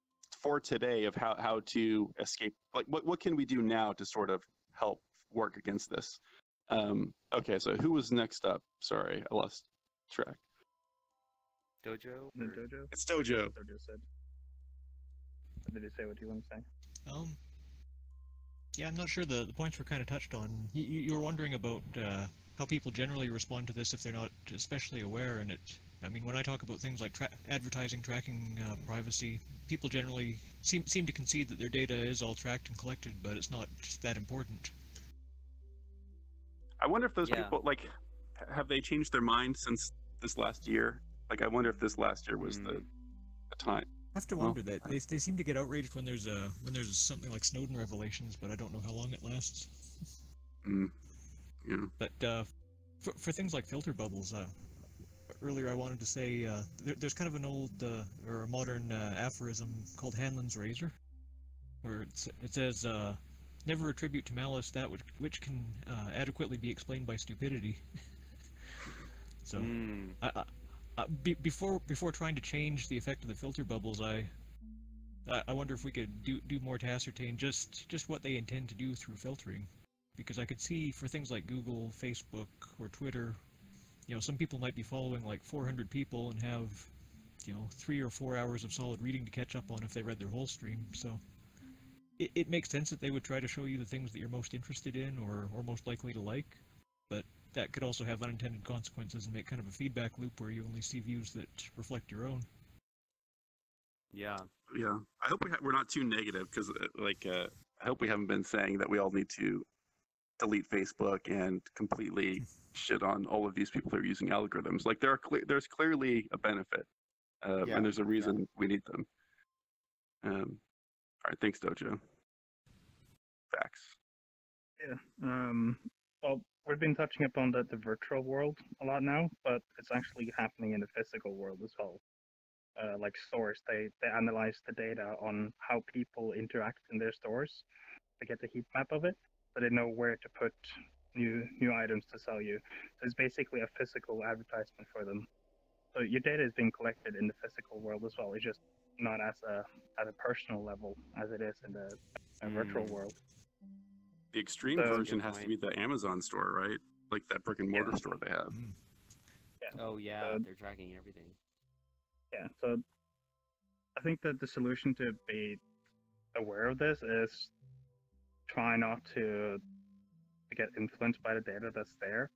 for today of how to escape. Like, what can we do now to sort of help work against this? Okay, so who was next up? Sorry, I lost track. Dojo? Dojo? It's Dojo. Dojo said. Did he say what you want to say? Yeah, I'm not sure the points were kind of touched on. You were wondering about how people generally respond to this if they're not especially aware, and I mean, when I talk about things like advertising, tracking privacy, people generally seem to concede that their data is all tracked and collected, but it's not just that important. I wonder if those people, like, have they changed their mind since this last year? Like, I wonder if this last year was the time. I have to wonder that they seem to get outraged when there's something like Snowden revelations, but I don't know how long it lasts. Yeah. But For things like filter bubbles, earlier I wanted to say there's kind of an old or a modern aphorism called Hanlon's razor, where it says, "Never attribute to malice that which can adequately be explained by stupidity." So, before trying to change the effect of the filter bubbles, I wonder if we could do more to ascertain just what they intend to do through filtering, because I could see for things like Google, Facebook, or Twitter, some people might be following like 400 people and have 3 or 4 hours of solid reading to catch up on if they read their whole stream. So it makes sense that they would try to show you the things that you're most interested in or most likely to like, but that could also have unintended consequences and make kind of a feedback loop where you only see views that reflect your own. Yeah. Yeah. I hope we're not too negative, because I hope we haven't been saying that we all need to delete Facebook and completely shit on all of these people who are using algorithms. Like there's clearly a benefit, and there's a reason we need them. All right, thanks, Dojo. Facts. Yeah. Well, we've been touching upon the virtual world a lot now, but it's actually happening in the physical world as well. Like stores, they analyze the data on how people interact in their stores. They get the heat map of it, so they know where to put new items to sell you. So it's basically a physical advertisement for them. So your data is being collected in the physical world as well. It's just not as a personal level as it is in the virtual world. The extreme version has to be the Amazon store, right? Like that brick and mortar store they have. Yeah. Oh yeah, they're tracking everything. Yeah, so I think that the solution to be aware of this is try not to get influenced by the data that's there.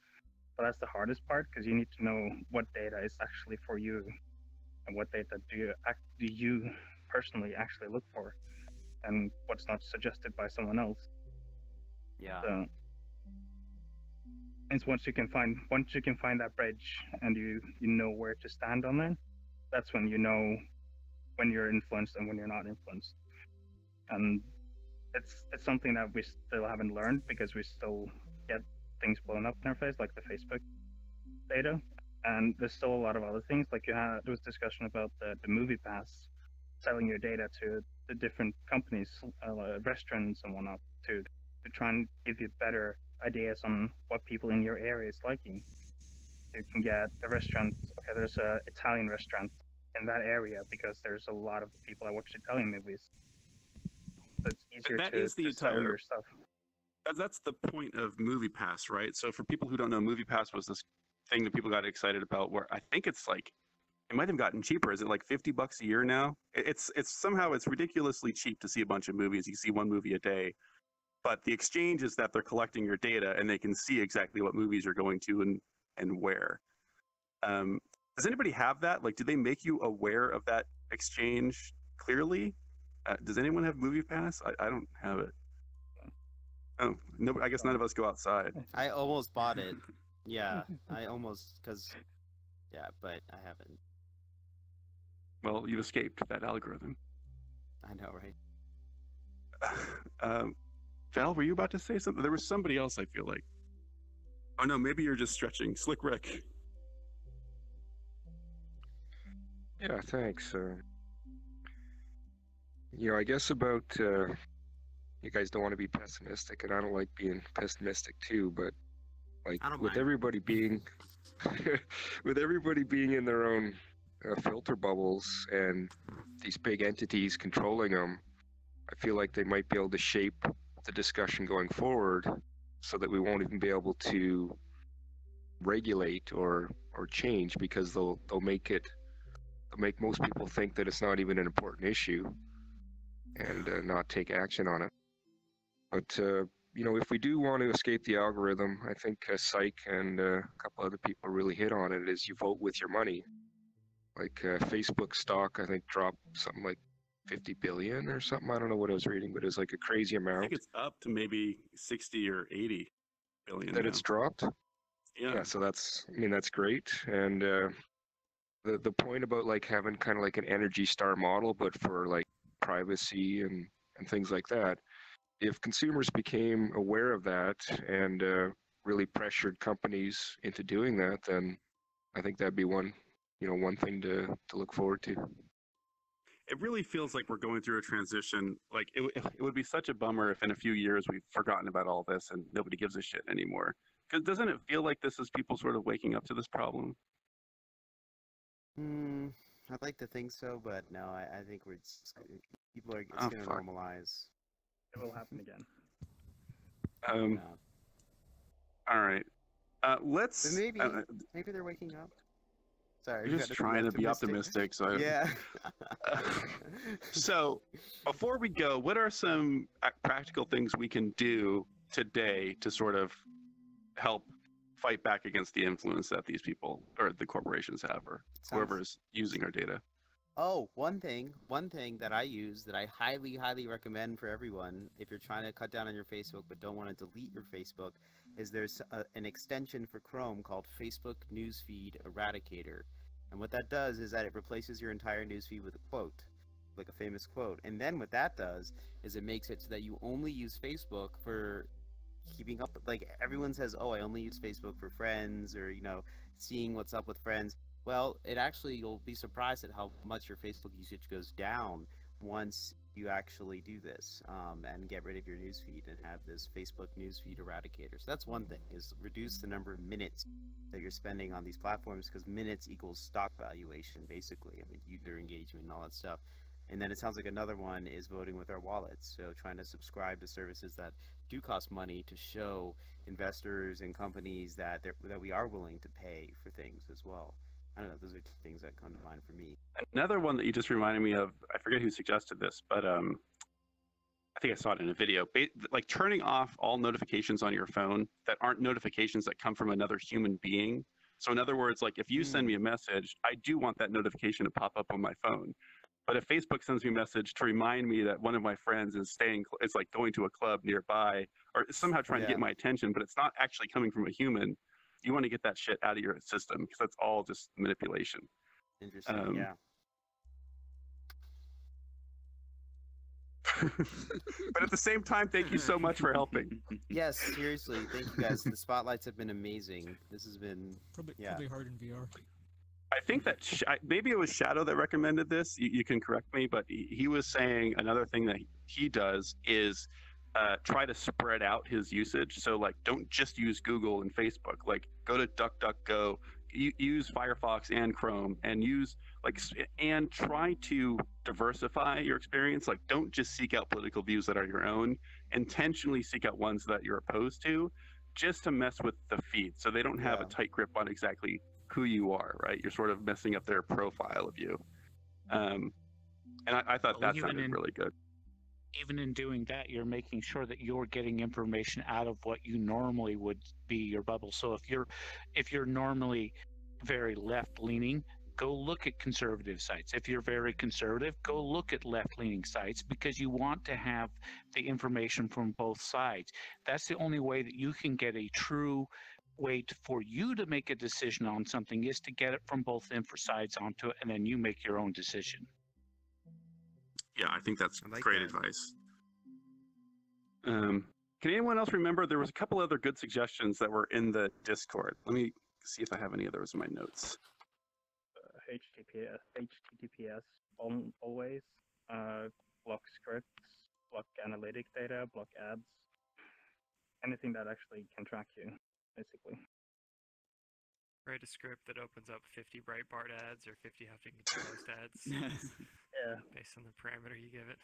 But that's the hardest part, because you need to know what data is actually for you and what data do you personally actually look for, and what's not suggested by someone else. Yeah. So, and once you can find that bridge and you know where to stand on it, that's when you know when you're influenced and when you're not influenced. And it's something that we still haven't learned, because we still get things blown up in our face, like the Facebook data. And there's still a lot of other things. Like there was discussion about the movie pass, selling your data to the different companies, restaurants and whatnot, to try and give you better ideas on what people in your area is liking. You can get a restaurant. Okay, there's an Italian restaurant in that area because there's a lot of people that watch Italian movies. So it's easier to sell your stuff. That's the point of MoviePass, right? So for people who don't know, MoviePass was this thing that people got excited about, where I think it's like, it might have gotten cheaper. Is it like $50 a year now? It's somehow it's ridiculously cheap to see a bunch of movies. You see one movie a day, but the exchange is that they're collecting your data and they can see exactly what movies you're going to and where. Does anybody have that? Like, do they make you aware of that exchange clearly? Does anyone have MoviePass? I don't have it. Oh, no, I guess none of us go outside. I almost bought it. Yeah, I almost, but I haven't. Well, you've escaped that algorithm. I know, right? Val, were you about to say something? There was somebody else, I feel like. Oh no, maybe you're just stretching. Slick Rick. Yeah, thanks. I guess about you guys don't want to be pessimistic, and I don't like being pessimistic too, but like with everybody being with everybody being in their own filter bubbles and these big entities controlling them, I feel like they might be able to shape the discussion going forward so that we won't even be able to regulate or change, because they'll make most people think that it's not even an important issue and not take action on it. But if we do want to escape the algorithm, I think Psych and a couple other people really hit on it, is you vote with your money. Like Facebook stock, I think, dropped something like 50 billion or something. I don't know what I was reading, but it was like a crazy amount. I think it's up to maybe 60 or 80 billion. That now. It's dropped? Yeah, so that's great. And the point about like having kind of like an Energy Star model, but for like privacy and things like that, if consumers became aware of that and really pressured companies into doing that, then I think that'd be one thing to look forward to. It really feels like we're going through a transition. Like it would be such a bummer if in a few years we've forgotten about all this and nobody gives a shit anymore. Because doesn't it feel like this is people sort of waking up to this problem? I'd like to think so, but no, I think people are Oh, going to fuck. normalize. It will happen again. All right. Let's. But maybe they're waking up. Sorry, I'm just trying to be optimistic. So yeah. So, before we go, what are some practical things we can do today to sort of help fight back against the influence that these people or the corporations have, or whoever's using our data? Oh, one thing that I use that I highly, highly recommend for everyone if you're trying to cut down on your Facebook but don't want to delete your Facebook is there's an extension for Chrome called Facebook Newsfeed Eradicator. And what that does is that it replaces your entire newsfeed with a quote, like a famous quote. And then what that does is it makes it so that you only use Facebook for keeping up. Like everyone says, oh, I only use Facebook for friends or, seeing what's up with friends. Well, you'll be surprised at how much your Facebook usage goes down once you actually do this and get rid of your newsfeed and have this Facebook newsfeed eradicator. So that's one thing, is reduce the number of minutes that you're spending on these platforms, because minutes equals stock valuation, basically. I mean, user engagement and all that stuff. And then it sounds like another one is voting with our wallets. So trying to subscribe to services that do cost money to show investors and companies that we are willing to pay for things as well. I don't know, those are two things that come to mind for me. Another one that you just reminded me of, I forget who suggested this, but I think I saw it in a video. Like turning off all notifications on your phone that aren't notifications that come from another human being. So in other words, like if you send me a message, I do want that notification to pop up on my phone. But if Facebook sends me a message to remind me that one of my friends is like going to a club nearby, or somehow trying to get my attention, but it's not actually coming from a human, you want to get that shit out of your system, because that's all just manipulation. Interesting, yeah. But at the same time, thank you so much for helping. Yes, seriously, thank you guys. The spotlights have been amazing. This has been probably hard in VR. I think that maybe it was Shadow that recommended this. You can correct me, but he was saying another thing that he does is try to spread out his usage. So like, don't just use Google and Facebook. Like, go to DuckDuckGo, use Firefox and Chrome, and and try to diversify your experience. Like, don't just seek out political views that are your own. Intentionally seek out ones that you're opposed to, just to mess with the feed, so they don't have a tight grip on exactly who you are. Right? You're sort of messing up their profile of you. And I thought that sounded really good. Even in doing that, you're making sure that you're getting information out of what you normally would be your bubble. So if you're normally very left-leaning, go look at conservative sites. If you're very conservative, go look at left-leaning sites, because you want to have the information from both sides. That's the only way that you can get a true way for you to make a decision on something, is to get it from both sides onto it, and then you make your own decision. Yeah, I think that's great advice. Can anyone else remember? There was a couple other good suggestions that were in the Discord. Let me see if I have any of those in my notes. HTTPS always, block scripts, block analytic data, block ads, anything that actually can track you, basically. Write a script that opens up 50 Breitbart ads or 50 Huffington Post ads. Yeah. Based on the parameter you give it.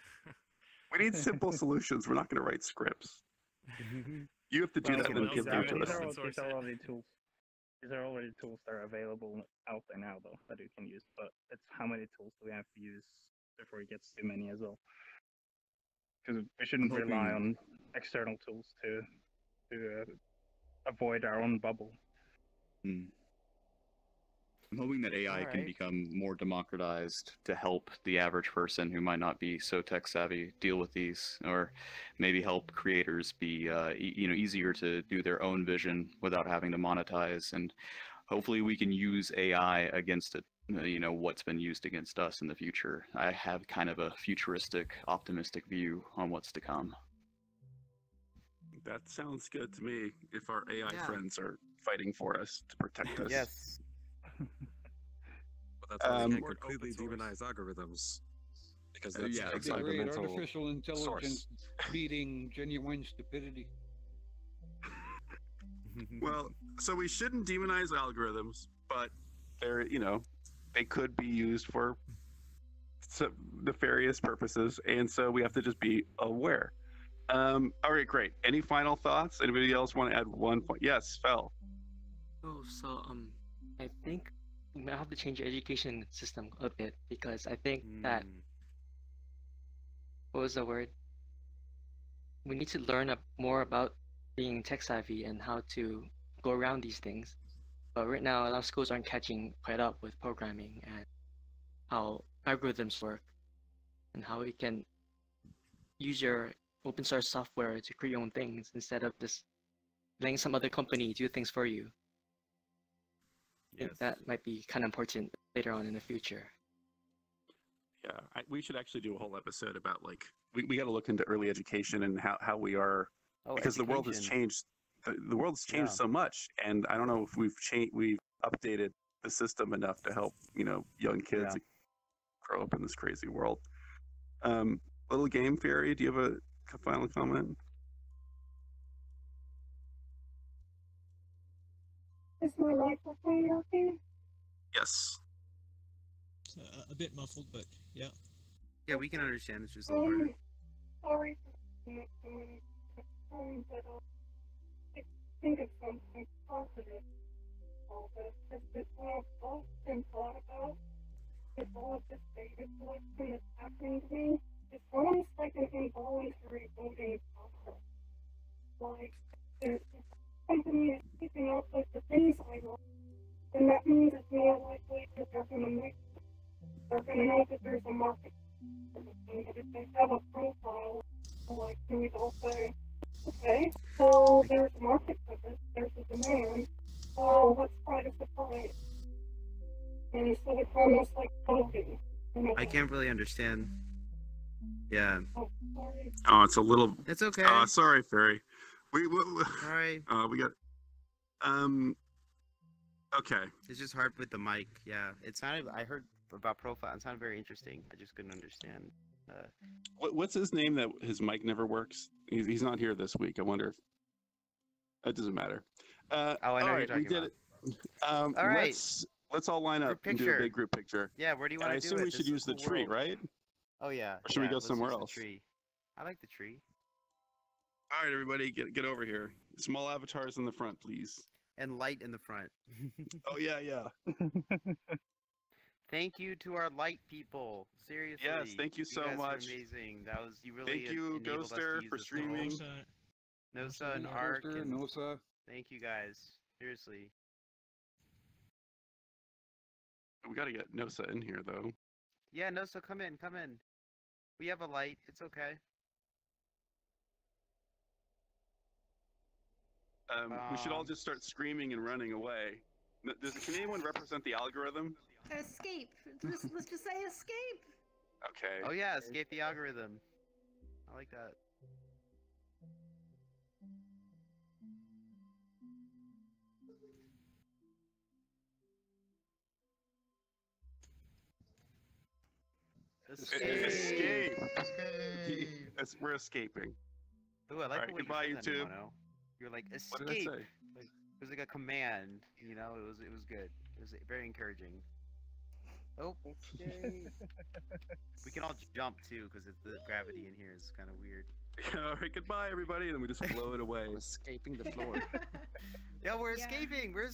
We need simple solutions. We're not going to write scripts. You have to do that and then give them to us. These are already tools. These are already tools that are available out there now, though, that you can use. But it's how many tools do we have to use before it gets too many as well? Because we shouldn't rely on external tools to avoid our own bubble. I'm hoping that AI can become more democratized to help the average person who might not be so tech savvy deal with these, or maybe help creators be easier to do their own vision without having to monetize. And hopefully we can use AI against it, what's been used against us in the future. I have kind of a futuristic, optimistic view on what's to come. That sounds good to me. If our AI Yeah. friends are fighting for us to protect us. Yes. But that's why they can't completely demonize algorithms. Because that's yeah, a It'd be great, fundamental artificial intelligence source. beating genuine stupidity. Well, so we shouldn't demonize algorithms, but they're, they could be used for some nefarious purposes, and so we have to just be aware. All right, great. Any final thoughts? Anybody else want to add one point? Yes, Fel. Oh, so I think we might have to change the education system a bit because I think that what was the word? We need to learn more about being tech savvy and how to go around these things. But right now, a lot of schools aren't catching quite up with programming and how algorithms work and how you can use your open source software to create your own things instead of just letting some other company do things for you. I think that might be kind of important later on in the future. Yeah, we should actually do a whole episode about we got to look into early education and how we are, because the world has changed. The world's changed so much, and I don't know if we've updated the system enough to help young kids grow up in this crazy world. Little Game Fairy, do you have a final comment? Is my microphone working? Yes. A bit muffled, but yeah. Yeah, we can understand. It's just a little harder. Sorry but I think it's something positive. It's what I've often thought about. With all of this data collection that's happening to me, it's almost like an involuntary voting process. Like, if a company is keeping up with the things I want, then that means it's more likely that they're going to know that there's a market. And if they have a profile, like, they'll say, okay, so there's a market for this, there's a demand, so let's try to supply it. And so it's almost like voting. I can't really understand. Yeah. Oh, it's a little. It's okay. Sorry, Fairy. Sorry. We got. Okay. It's just hard with the mic. Yeah. It sounded. I heard about profile. It sounded very interesting. I just couldn't understand. What's his name that his mic never works? He's not here this week. I wonder if. It doesn't matter. I know all who right, you're talking we did about. it. All right. Let's all line up and do a big group picture. Yeah, where do you want to do it? I assume we should use the tree, right? Oh yeah. Or should we go somewhere else? Tree. I like the tree. All right, everybody, get over here. Small avatars in the front, please. And light in the front. Oh yeah. Thank you to our light people. Seriously. Yes, thank you so guys much. Are amazing. That was you really. Thank you, Ghoster, for streaming. Nosa and Ark. Nosa. Thank you guys. Seriously. We gotta get Nosa in here though. Yeah, Nosa, come in. We have a light. It's okay. We should all just start screaming and running away. Can anyone represent the algorithm? Escape. Let's just say escape. Okay. Oh yeah, escape the algorithm. I like that. Escape. We're escaping. Ooh, I like right, the way goodbye, you said YouTube. that, Mono. You're like What did I escape. say? Like, it was like a command. It was good. It was very encouraging. Oh, we can all jump too because the gravity in here is kind of weird. All right, goodbye everybody, and then we just blow it away. Escaping the floor. Yeah, we're escaping. We're